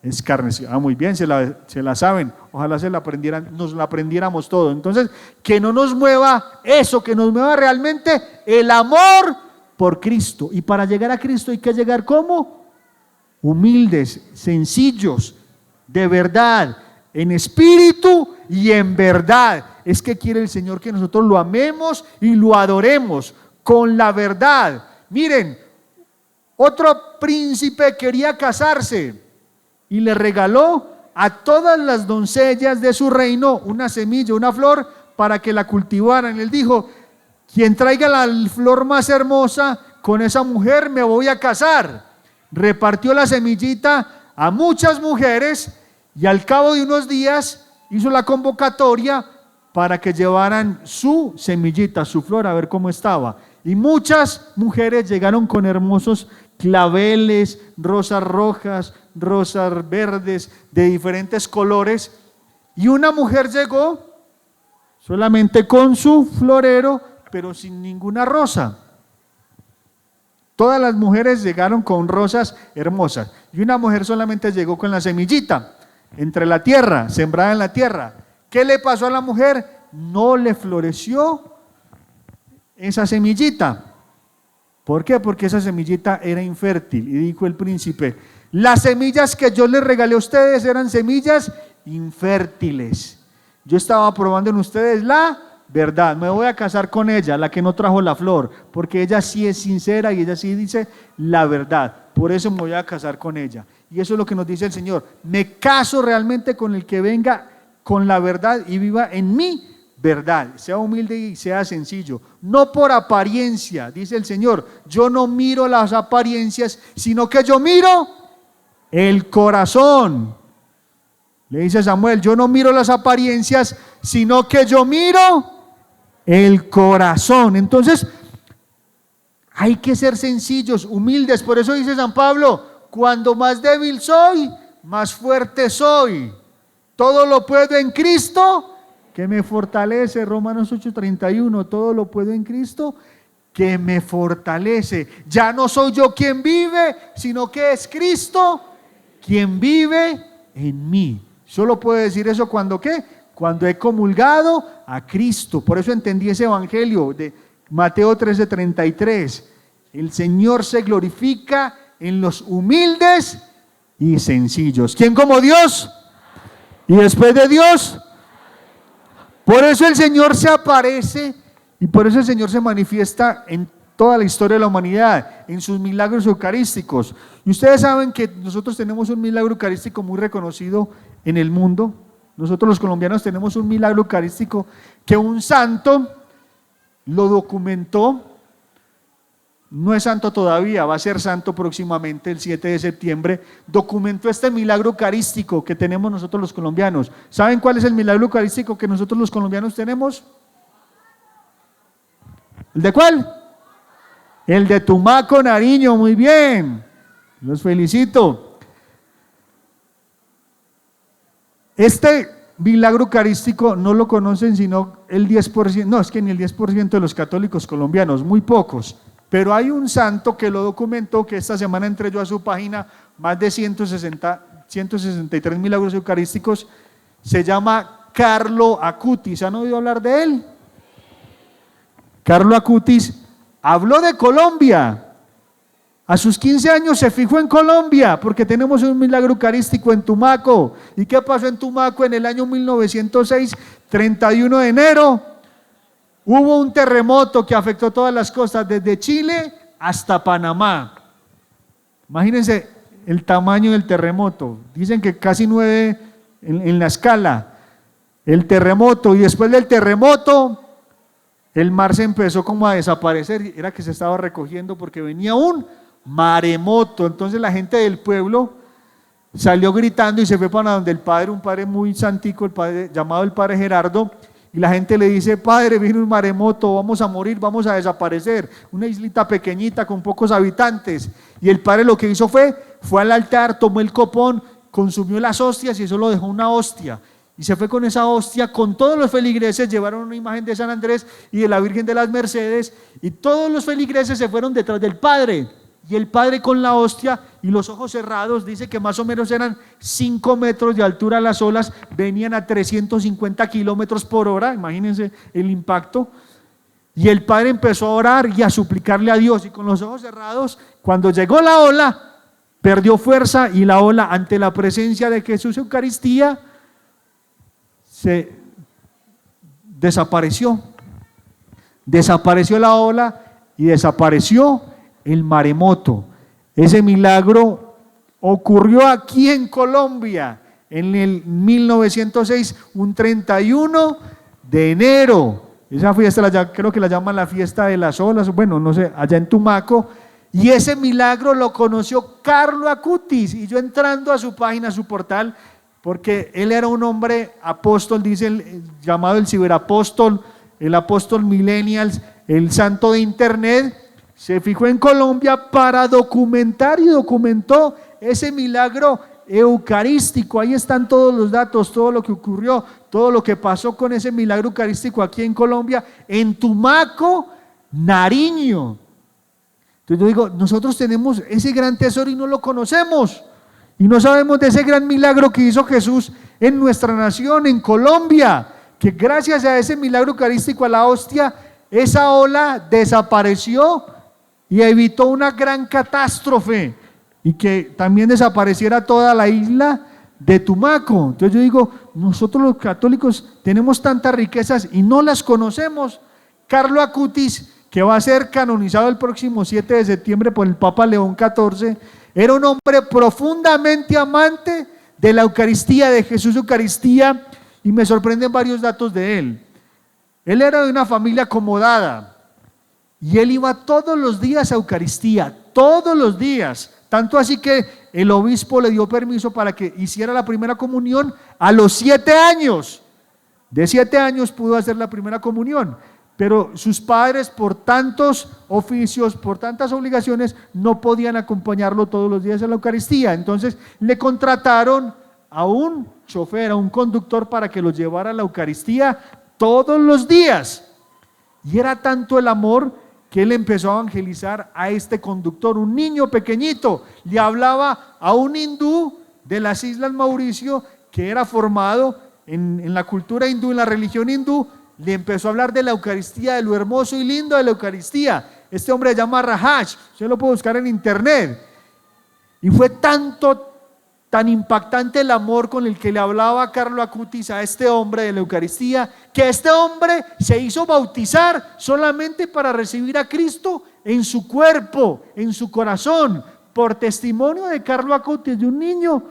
Speaker 2: escarnecido. Muy bien, se la saben. Ojalá se la aprendieran, nos la aprendiéramos todo. Entonces, que no nos mueva eso, que nos mueva realmente el amor por Cristo. Y para llegar a Cristo hay que llegar ¿cómo? Humildes, sencillos, de verdad, en espíritu y en verdad. Es que quiere el Señor que nosotros lo amemos y lo adoremos con la verdad. Miren, otro príncipe quería casarse y le regaló a todas las doncellas de su reino una semilla, una flor, para que la cultivaran. Él dijo: quien traiga la flor más hermosa, con esa mujer me voy a casar. Repartió la semillita a muchas mujeres y al cabo de unos días hizo la convocatoria para que llevaran su semillita, su flor, a ver cómo estaba. Y muchas mujeres llegaron con hermosos claveles, rosas rojas, rosas verdes, de diferentes colores. Y una mujer llegó solamente con su florero, pero sin ninguna rosa. Todas las mujeres llegaron con rosas hermosas. Y una mujer solamente llegó con la semillita, entre la tierra, sembrada en la tierra. ¿Qué le pasó a la mujer? No le floreció esa semillita. ¿Por qué? Porque esa semillita era infértil. Y dijo el príncipe: las semillas que yo les regalé a ustedes eran semillas infértiles. Yo estaba probando en ustedes la verdad. Me voy a casar con ella, la que no trajo la flor, porque ella sí es sincera y ella sí dice la verdad. Por eso me voy a casar con ella. Y eso es lo que nos dice el Señor: me caso realmente con el que venga con la verdad y viva en mí verdad, sea humilde y sea sencillo, no por apariencia, dice el Señor. Yo no miro las apariencias, sino que yo miro el corazón. Le dice Samuel: yo no miro las apariencias, sino que yo miro el corazón. Entonces, hay que ser sencillos, humildes. Por eso dice San Pablo: cuando más débil soy, más fuerte soy. Todo lo puedo en Cristo que me fortalece. Romanos 8:31, todo lo puedo en Cristo que me fortalece. Ya no soy yo quien vive, sino que es Cristo quien vive en mí. Solo puedo decir eso cuando ¿qué? Cuando he comulgado a Cristo. Por eso entendí ese evangelio de Mateo 13:33. El Señor se glorifica en los humildes y sencillos. ¿Quién como Dios? Y después de Dios. Por eso el Señor se aparece y por eso el Señor se manifiesta en toda la historia de la humanidad, en sus milagros eucarísticos. Y ustedes saben que nosotros tenemos un milagro eucarístico muy reconocido en el mundo. Nosotros los colombianos tenemos un milagro eucarístico que un santo lo documentó. No es santo todavía, va a ser santo próximamente, el 7 de septiembre. Documentó este milagro eucarístico que tenemos nosotros los colombianos. ¿Saben cuál es el milagro eucarístico que nosotros los colombianos tenemos? ¿El de cuál? El de Tumaco, Nariño. Muy bien, los felicito. Este milagro eucarístico no lo conocen sino el 10%, no, es que ni el 10% de los católicos colombianos, muy pocos. Pero hay un santo que lo documentó, que esta semana entré yo a su página, más de 163 milagros eucarísticos. Se llama Carlo Acutis. ¿Han oído hablar de él? Carlo Acutis habló de Colombia. A sus 15 años se fijó en Colombia, porque tenemos un milagro eucarístico en Tumaco. ¿Y qué pasó en Tumaco en el año 1906? 31 de enero. Hubo un terremoto que afectó todas las costas, desde Chile hasta Panamá. Imagínense el tamaño del terremoto. Dicen que casi 9 en la escala. El terremoto, y después del terremoto, el mar se empezó como a desaparecer. Era que se estaba recogiendo porque venía un maremoto. Entonces la gente del pueblo salió gritando y se fue para donde el padre, un padre muy santico, el padre, llamado el padre Gerardo. y la gente le dice: Padre, viene un maremoto, vamos a morir, vamos a desaparecer, una islita pequeñita con pocos habitantes. Y el padre lo que hizo fue al altar, tomó el copón, consumió las hostias y eso lo dejó una hostia. Y se fue con esa hostia, con todos los feligreses, llevaron una imagen de San Andrés y de la Virgen de las Mercedes, y todos los feligreses se fueron detrás del padre. Y el padre con la hostia y los ojos cerrados, dice que más o menos eran 5 metros de altura las olas, venían a 350 kilómetros por hora, imagínense el impacto. Y el padre empezó a orar y a suplicarle a Dios, y con los ojos cerrados, cuando llegó la ola, perdió fuerza, y la ola, ante la presencia de Jesús Eucaristía, se desapareció. Desapareció la ola y desapareció el maremoto. Ese milagro ocurrió aquí en Colombia en el 1906, un 31 de enero. Esa fiesta creo que la llaman la fiesta de las olas, bueno, no sé, allá en Tumaco. Y ese milagro lo conoció Carlo Acutis, y yo entrando a su página, a su portal, porque él era un hombre apóstol, dice llamado el ciberapóstol, el apóstol millennials, el santo de internet, se fijó en Colombia para documentar y documentó ese milagro eucarístico. Ahí están todos los datos, todo lo que ocurrió, todo lo que pasó con ese milagro eucarístico aquí en Colombia, en Tumaco, Nariño. Entonces yo digo, nosotros tenemos ese gran tesoro y no lo conocemos, y no sabemos de ese gran milagro que hizo Jesús en nuestra nación, en Colombia, que gracias a ese milagro eucarístico, a la hostia, esa ola desapareció y evitó una gran catástrofe, y que también desapareciera toda la isla de Tumaco. Entonces yo digo, nosotros los católicos tenemos tantas riquezas y no las conocemos. Carlo Acutis, que va a ser canonizado el próximo 7 de septiembre por el Papa León XIV, era un hombre profundamente amante de la Eucaristía, de Jesús Eucaristía, y me sorprenden varios datos de él. Él era de una familia acomodada, y él iba todos los días a Eucaristía, todos los días, tanto así que el obispo le dio permiso para que hiciera la primera comunión a los 7 años. De 7 años pudo hacer la primera comunión, pero sus padres, por tantos oficios, por tantas obligaciones, no podían acompañarlo todos los días a la Eucaristía. Entonces le contrataron a un chofer, a un conductor, para que lo llevara a la Eucaristía todos los días. Y era tanto el amor que él empezó a evangelizar a este conductor, un niño pequeñito. Le hablaba a un hindú de las Islas Mauricio, que era formado en la cultura hindú, en la religión hindú. Le empezó a hablar de la Eucaristía, de lo hermoso y lindo de la Eucaristía. Este hombre se llama Rajach, usted lo puede buscar en internet. Y fue tan impactante el amor con el que le hablaba Carlo Acutis a este hombre de la Eucaristía, que este hombre se hizo bautizar solamente para recibir a Cristo en su cuerpo, en su corazón, por testimonio de Carlo Acutis, de un niño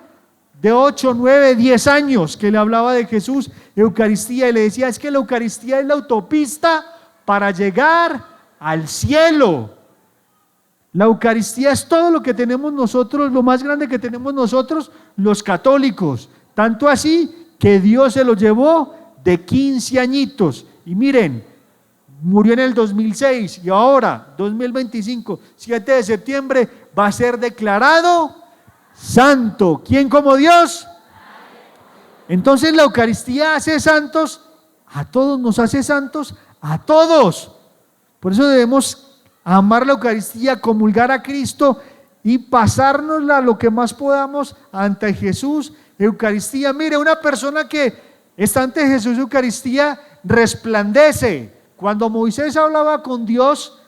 Speaker 2: de 8, 9, 10 años, que le hablaba de Jesús, Eucaristía, y le decía: es que la Eucaristía es la autopista para llegar al cielo. La Eucaristía es todo lo que tenemos nosotros, lo más grande que tenemos nosotros los católicos, tanto así que Dios se lo llevó de 15 añitos, y miren, murió en el 2006, y ahora 2025, 7 de septiembre, va a ser declarado santo. ¿Quién como Dios? Entonces la Eucaristía hace santos a todos, nos hace santos a todos. Por eso debemos amar la Eucaristía, comulgar a Cristo y pasárnosla lo que más podamos ante Jesús. Eucaristía, mire, una persona que está ante Jesús Eucaristía resplandece. Cuando Moisés hablaba con Dios,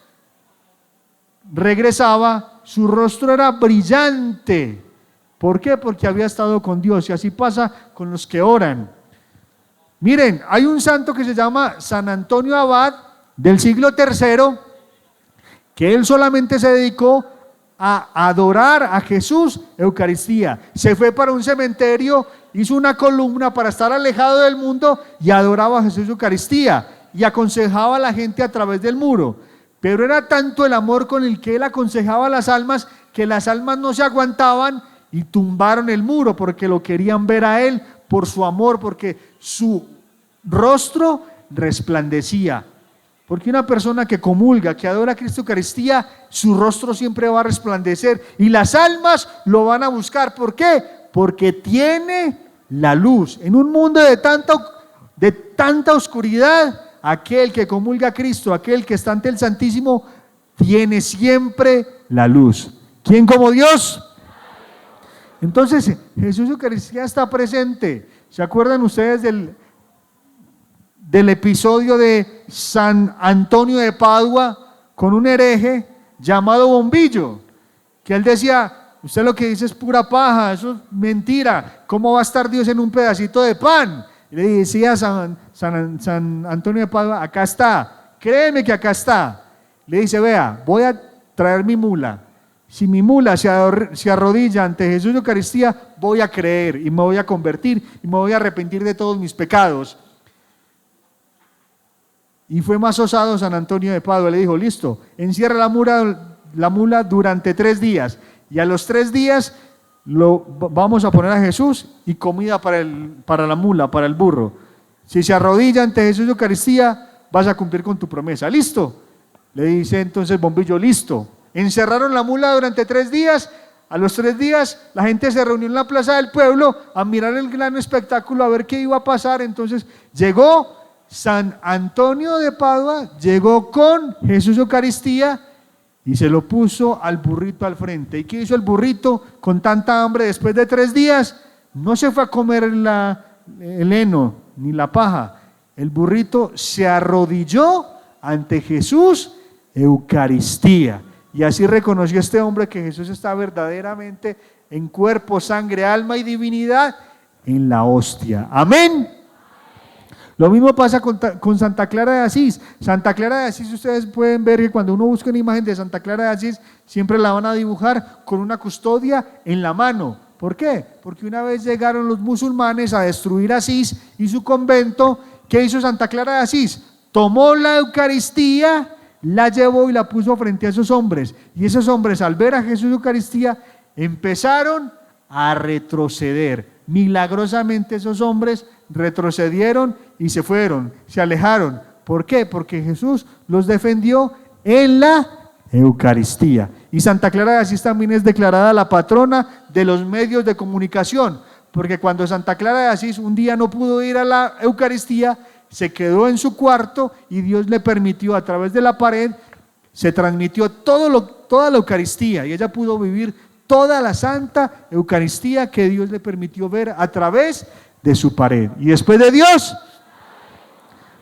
Speaker 2: regresaba, su rostro era brillante. ¿Por qué? Porque había estado con Dios, y así pasa con los que oran. Miren, hay un santo que se llama San Antonio Abad, del siglo III, que él solamente se dedicó a adorar a Jesús Eucaristía. Se fue para un cementerio, hizo una columna para estar alejado del mundo y adoraba a Jesús Eucaristía y aconsejaba a la gente a través del muro. Pero era tanto el amor con el que él aconsejaba a las almas, que las almas no se aguantaban y tumbaron el muro porque lo querían ver a él, por su amor, porque su rostro resplandecía. Porque una persona que comulga, que adora a Cristo Eucaristía, su rostro siempre va a resplandecer y las almas lo van a buscar. ¿Por qué? Porque tiene la luz. En un mundo de tanta oscuridad, aquel que comulga a Cristo, aquel que está ante el Santísimo, tiene siempre la luz. ¿Quién como Dios? Entonces, Jesús Eucaristía está presente. ¿Se acuerdan ustedes del episodio de San Antonio de Padua con un hereje llamado Bombillo? Que él decía, usted lo que dice es pura paja, eso es mentira, ¿cómo va a estar Dios en un pedacito de pan? Y le decía a San Antonio de Padua, acá está, créeme que acá está. Le dice, vea, voy a traer mi mula. Si mi mula se arrodilla ante Jesús de Eucaristía, voy a creer y me voy a convertir y me voy a arrepentir de todos mis pecados. Y fue más osado San Antonio de Padua, le dijo, listo, encierra la mula durante 3 días y a los 3 días vamos a poner a Jesús y comida para la mula, para el burro. Si se arrodilla ante Jesús de Eucaristía, vas a cumplir con tu promesa. ¿Listo? Le dice entonces Bombillo, listo. Encerraron la mula durante 3 días. A los 3 días la gente se reunió en la plaza del pueblo a mirar el gran espectáculo, a ver qué iba a pasar. Entonces llegó San Antonio de Padua, llegó con Jesús de Eucaristía y se lo puso al burrito al frente. ¿Y qué hizo el burrito con tanta hambre después de 3 días? No se fue a comer el heno ni la paja. El burrito se arrodilló ante Jesús Eucaristía. Y así reconoció este hombre que Jesús está verdaderamente en cuerpo, sangre, alma y divinidad en la hostia. Amén. Lo mismo pasa con Santa Clara de Asís. Santa Clara de Asís, ustedes pueden ver que cuando uno busca una imagen de Santa Clara de Asís, siempre la van a dibujar con una custodia en la mano. ¿Por qué? Porque una vez llegaron los musulmanes a destruir Asís y su convento. ¿Qué hizo Santa Clara de Asís? Tomó la Eucaristía, la llevó y la puso frente a esos hombres. Y esos hombres, al ver a Jesús de Eucaristía, empezaron a retroceder. Milagrosamente esos hombres retrocedieron y se fueron, se alejaron. ¿Por qué? Porque Jesús los defendió en la Eucaristía. Y Santa Clara de Asís también es declarada la patrona de los medios de comunicación, porque cuando Santa Clara de Asís un día no pudo ir a la Eucaristía, se quedó en su cuarto y Dios le permitió, a través de la pared, se transmitió toda la Eucaristía y ella pudo vivir toda la Santa Eucaristía que Dios le permitió ver a través de su pared. Y después de Dios,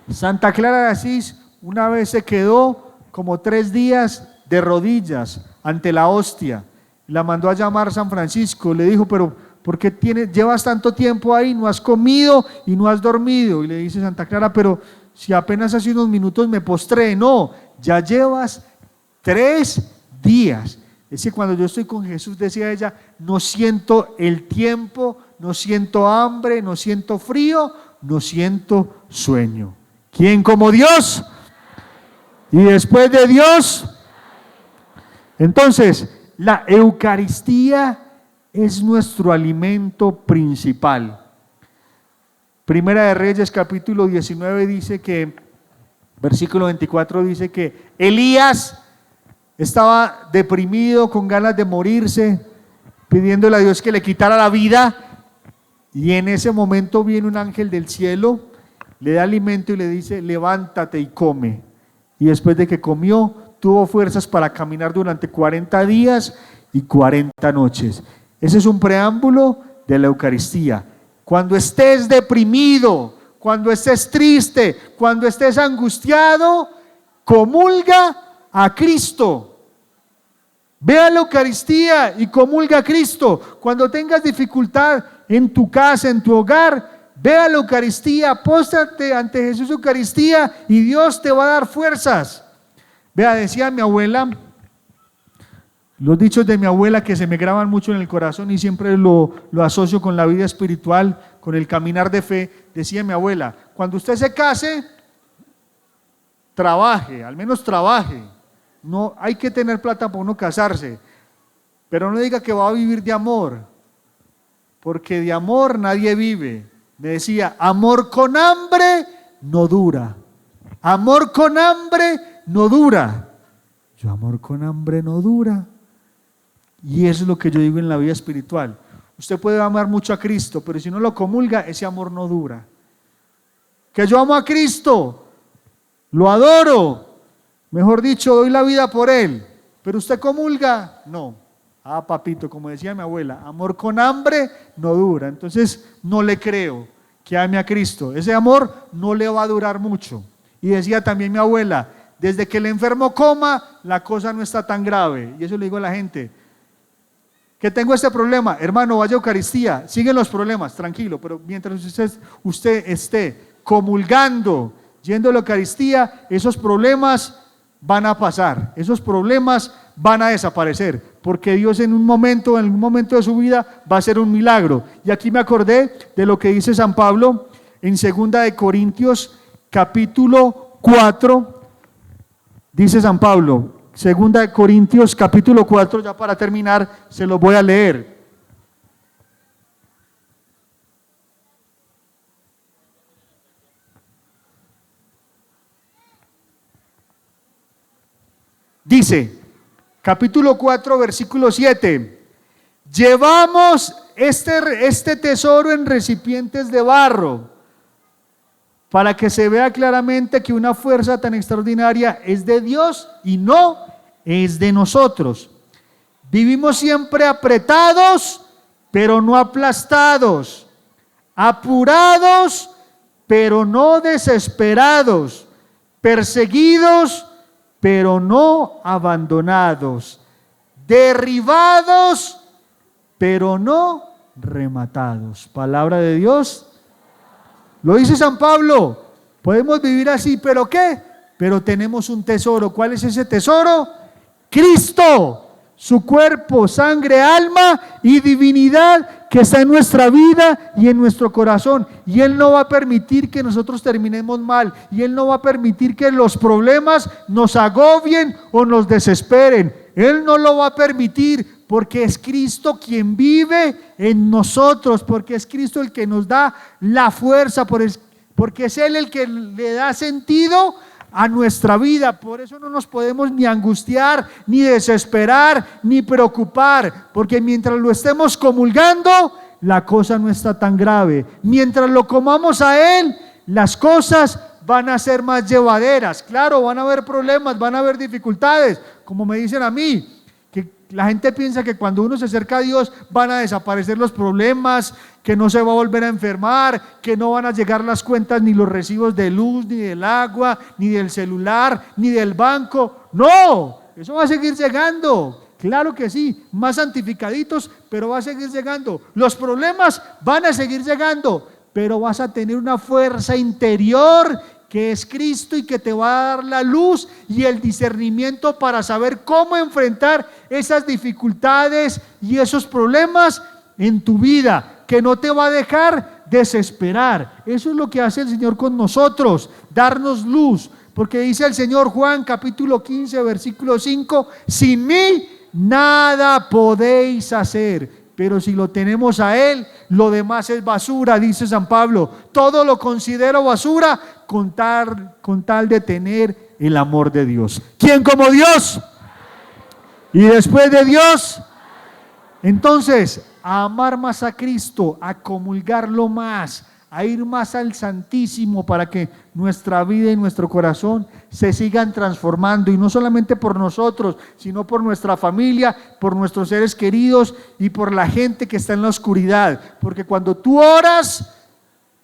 Speaker 2: Santa Clara de Asís una vez se quedó como 3 días de rodillas ante la hostia. La mandó a llamar San Francisco, le dijo, pero ¿por qué llevas tanto tiempo ahí? No has comido y no has dormido. Y le dice Santa Clara, pero si apenas hace unos minutos me postré. No, ya llevas 3 días. Es que cuando yo estoy con Jesús, decía ella, no siento el tiempo, no siento hambre, no siento frío, no siento sueño. ¿Quién como Dios? Y después de Dios, entonces, la Eucaristía es nuestro alimento principal. Primera de Reyes, capítulo 19, dice que, versículo 24, dice que Elías estaba deprimido, con ganas de morirse, pidiéndole a Dios que le quitara la vida, y en ese momento viene un ángel del cielo, le da alimento y le dice, levántate y come. Y después de que comió, tuvo fuerzas para caminar durante 40 días y 40 noches. Ese es un preámbulo de la Eucaristía. Cuando estés deprimido, cuando estés triste, cuando estés angustiado, comulga a Cristo. Ve a la Eucaristía y comulga a Cristo. Cuando tengas dificultad en tu casa, en tu hogar, ve a la Eucaristía, póstrate ante Jesús Eucaristía y Dios te va a dar fuerzas. Vea, decía mi abuela, los dichos de mi abuela que se me graban mucho en el corazón y siempre lo asocio con la vida espiritual, con el caminar de fe. Decía mi abuela, cuando usted se case, trabaje, al menos trabaje. No hay que tener plata para uno casarse, pero no diga que va a vivir de amor, porque de amor nadie vive. Me decía, amor con hambre no dura. Amor con hambre no dura. Yo amor con hambre no dura. Y eso es lo que yo digo en la vida espiritual. Usted puede amar mucho a Cristo, pero si no lo comulga, ese amor no dura. Que yo amo a Cristo, lo adoro, mejor dicho, doy la vida por Él, pero usted comulga, no. Ah, papito, como decía mi abuela, amor con hambre no dura. Entonces no le creo que ame a Cristo. Ese amor no le va a durar mucho. Y decía también mi abuela, desde que el enfermo coma, la cosa no está tan grave. Y eso le digo a la gente, que tengo este problema, hermano, vaya a Eucaristía, siguen los problemas, tranquilo, pero mientras usted esté comulgando, yendo a la Eucaristía, esos problemas van a pasar, esos problemas van a desaparecer, porque Dios en un momento de su vida va a hacer un milagro. Y aquí me acordé de lo que dice San Pablo en 2 de Corintios capítulo 4, dice San Pablo, 2 de Corintios capítulo 4, ya para terminar, se los voy a leer. Dice, capítulo 4, versículo 7, llevamos este tesoro en recipientes de barro, para que se vea claramente que una fuerza tan extraordinaria es de Dios y no es de nosotros. Vivimos siempre apretados, pero no aplastados, apurados, pero no desesperados, perseguidos, pero no abandonados, derribados, pero no rematados. Palabra de Dios. Lo dice San Pablo, podemos vivir así, ¿pero qué? Pero tenemos un tesoro. ¿Cuál es ese tesoro? Cristo, su cuerpo, sangre, alma y divinidad que está en nuestra vida y en nuestro corazón. Y Él no va a permitir que nosotros terminemos mal. Y Él no va a permitir que los problemas nos agobien o nos desesperen. Él no lo va a permitir, porque es Cristo quien vive en nosotros, porque es Cristo el que nos da la fuerza, porque es Él el que le da sentido a nuestra vida. Por eso no nos podemos ni angustiar, ni desesperar, ni preocupar, porque mientras lo estemos comulgando, la cosa no está tan grave. Mientras lo comamos a Él, las cosas van a ser más llevaderas. Claro, van a haber problemas, van a haber dificultades, como me dicen a mí. La gente piensa que cuando uno se acerca a Dios van a desaparecer los problemas, que no se va a volver a enfermar, que no van a llegar las cuentas ni los recibos de luz, ni del agua, ni del celular, ni del banco. No, eso va a seguir llegando. Claro que sí, más santificaditos, pero va a seguir llegando. Los problemas van a seguir llegando, pero vas a tener una fuerza interior que es Cristo y que te va a dar la luz y el discernimiento para saber cómo enfrentar esas dificultades y esos problemas en tu vida, que no te va a dejar desesperar. Eso es lo que hace el Señor con nosotros, darnos luz, porque dice el Señor, Juan capítulo 15 versículo 5, sin mí nada podéis hacer. Pero si lo tenemos a Él, lo demás es basura, dice San Pablo. Todo lo considero basura con tal de tener el amor de Dios. ¿Quién como Dios? Y después de Dios, entonces, a amar más a Cristo, a comulgarlo más, a ir más al Santísimo para que nuestra vida y nuestro corazón se sigan transformando, y no solamente por nosotros, sino por nuestra familia, por nuestros seres queridos y por la gente que está en la oscuridad, porque cuando tú oras,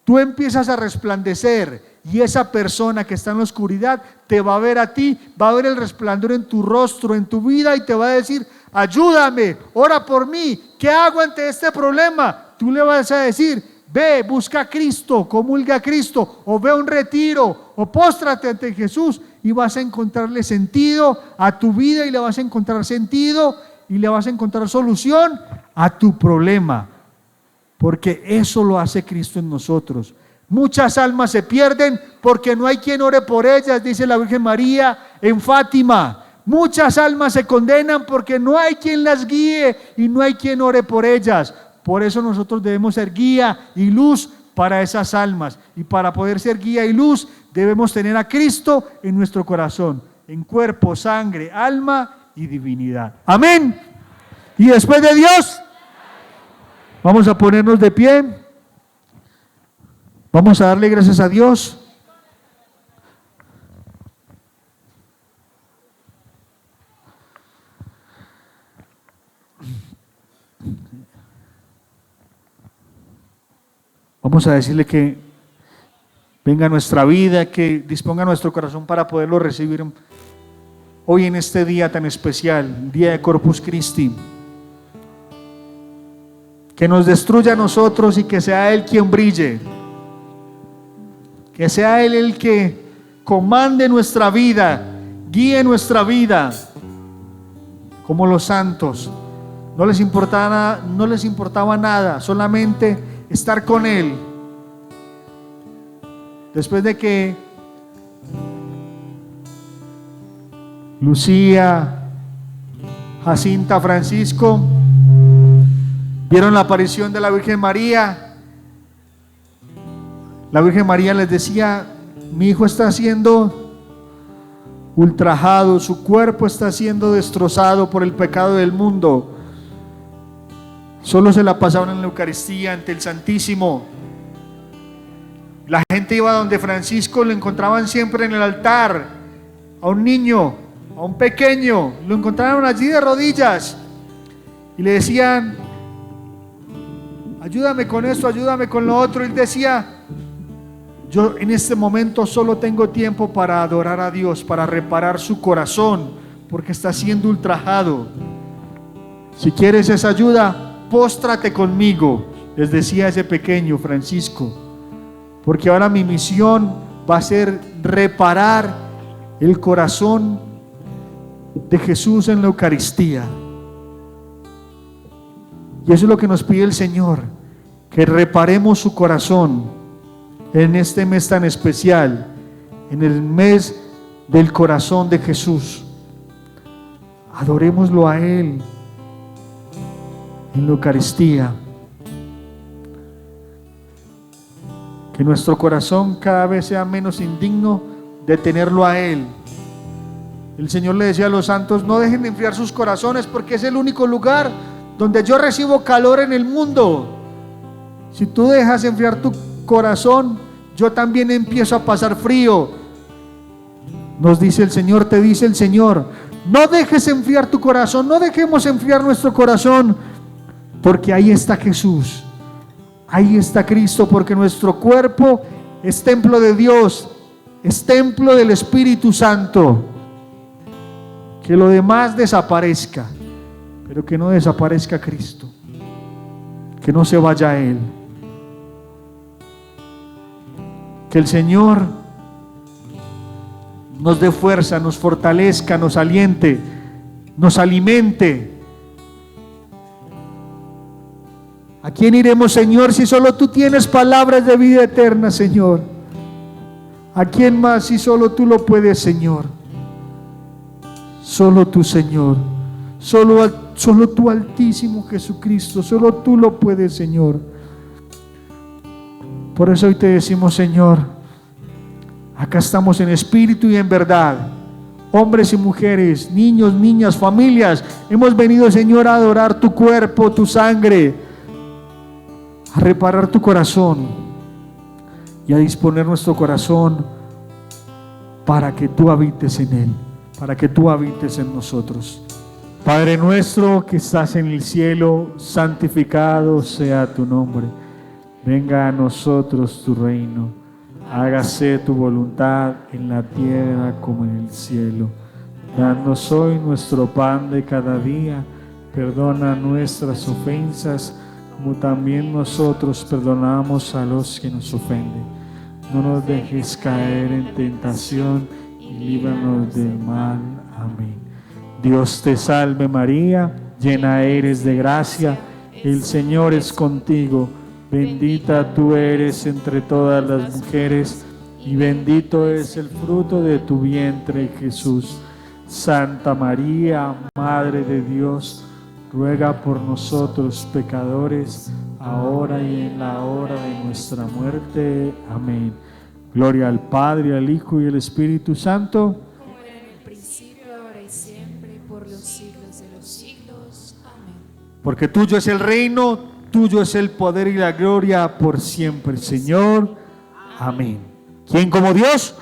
Speaker 2: tú empiezas a resplandecer, y esa persona que está en la oscuridad te va a ver a ti, va a ver el resplandor en tu rostro, en tu vida, y te va a decir, ayúdame, ora por mí, ¿qué hago ante este problema? Tú le vas a decir, ve, busca a Cristo, comulga a Cristo, o ve a un retiro, o póstrate ante Jesús, y vas a encontrarle sentido a tu vida, y le vas a encontrar sentido, y le vas a encontrar solución a tu problema, porque eso lo hace Cristo en nosotros. Muchas almas se pierden porque no hay quien ore por ellas, dice la Virgen María en Fátima. Muchas almas se condenan porque no hay quien las guíe y no hay quien ore por ellas. Por eso nosotros debemos ser guía y luz para esas almas. Y para poder ser guía y luz, debemos tener a Cristo en nuestro corazón, en cuerpo, sangre, alma y divinidad. Amén. Y después de Dios, vamos a ponernos de pie. Vamos a darle gracias a Dios. Vamos a decirle que venga a nuestra vida, que disponga nuestro corazón para poderlo recibir hoy en este día tan especial, el día de Corpus Christi. Que nos destruya a nosotros y que sea Él quien brille. Que sea Él el que comande nuestra vida, guíe nuestra vida, como los santos. No les importaba nada, solamente estar con Él. Después de que Lucía, Jacinta, Francisco vieron la aparición de la Virgen María, la Virgen María les decía: mi hijo está siendo ultrajado, su cuerpo está siendo destrozado por el pecado del mundo. Solo se la pasaban en la Eucaristía ante el Santísimo. La gente iba donde Francisco, lo encontraban siempre en el altar, a un niño, a un pequeño, lo encontraron allí de rodillas y le decían: ayúdame con esto, ayúdame con lo otro. Y él decía: yo en este momento solo tengo tiempo para adorar a Dios, para reparar su corazón, porque está siendo ultrajado. Si quieres esa ayuda, póstrate conmigo, les decía ese pequeño Francisco, porque ahora mi misión va a ser reparar el corazón de Jesús en la Eucaristía. Y eso es lo que nos pide el Señor, que reparemos su corazón en este mes tan especial, en el mes del corazón de Jesús. Adorémoslo a Él en la Eucaristía. Que nuestro corazón cada vez sea menos indigno de tenerlo a Él. El Señor le decía a los santos: no dejen de enfriar sus corazones, porque es el único lugar donde yo recibo calor en el mundo. Si tú dejas enfriar tu corazón, yo también empiezo a pasar frío. Nos dice el Señor, te dice el Señor: no dejes enfriar tu corazón, no dejemos enfriar nuestro corazón, porque ahí está Jesús, ahí está Cristo, porque nuestro cuerpo es templo de Dios, es templo del Espíritu Santo. Que lo demás desaparezca, pero que no desaparezca Cristo, que no se vaya Él. Que el Señor nos dé fuerza, nos fortalezca, nos aliente, nos alimente. ¿A quién iremos, Señor, si solo tú tienes palabras de vida eterna, Señor? ¿A quién más si solo tú lo puedes, Señor? Solo tú, Señor. Solo tú, Altísimo Jesucristo. Solo tú lo puedes, Señor. Por eso hoy te decimos, Señor, acá estamos en espíritu y en verdad. Hombres y mujeres, niños, niñas, familias. Hemos venido, Señor, a adorar tu cuerpo, tu sangre, a reparar tu corazón y a disponer nuestro corazón para que tú habites en él, para que tú habites en nosotros. Padre nuestro que estás en el cielo, santificado sea tu nombre. Venga a nosotros tu reino. Hágase tu voluntad en la tierra como en el cielo. Danos hoy nuestro pan de cada día. Perdona nuestras ofensas, como también nosotros perdonamos a los que nos ofenden. No nos dejes caer en tentación y líbranos del mal. Amén. Dios te salve María, llena eres de gracia, el Señor es contigo. Bendita tú eres entre todas las mujeres, y bendito es el fruto de tu vientre, Jesús. Santa María, Madre de Dios, ruega por nosotros pecadores, ahora y en la hora de
Speaker 1: nuestra muerte. Amén. Gloria al Padre, al Hijo y al Espíritu Santo.
Speaker 3: Como era en el principio, ahora y siempre, por los siglos de los siglos. Amén.
Speaker 2: Porque tuyo es el reino, tuyo es el poder y la gloria por siempre, Señor. Amén. ¿Quién como Dios?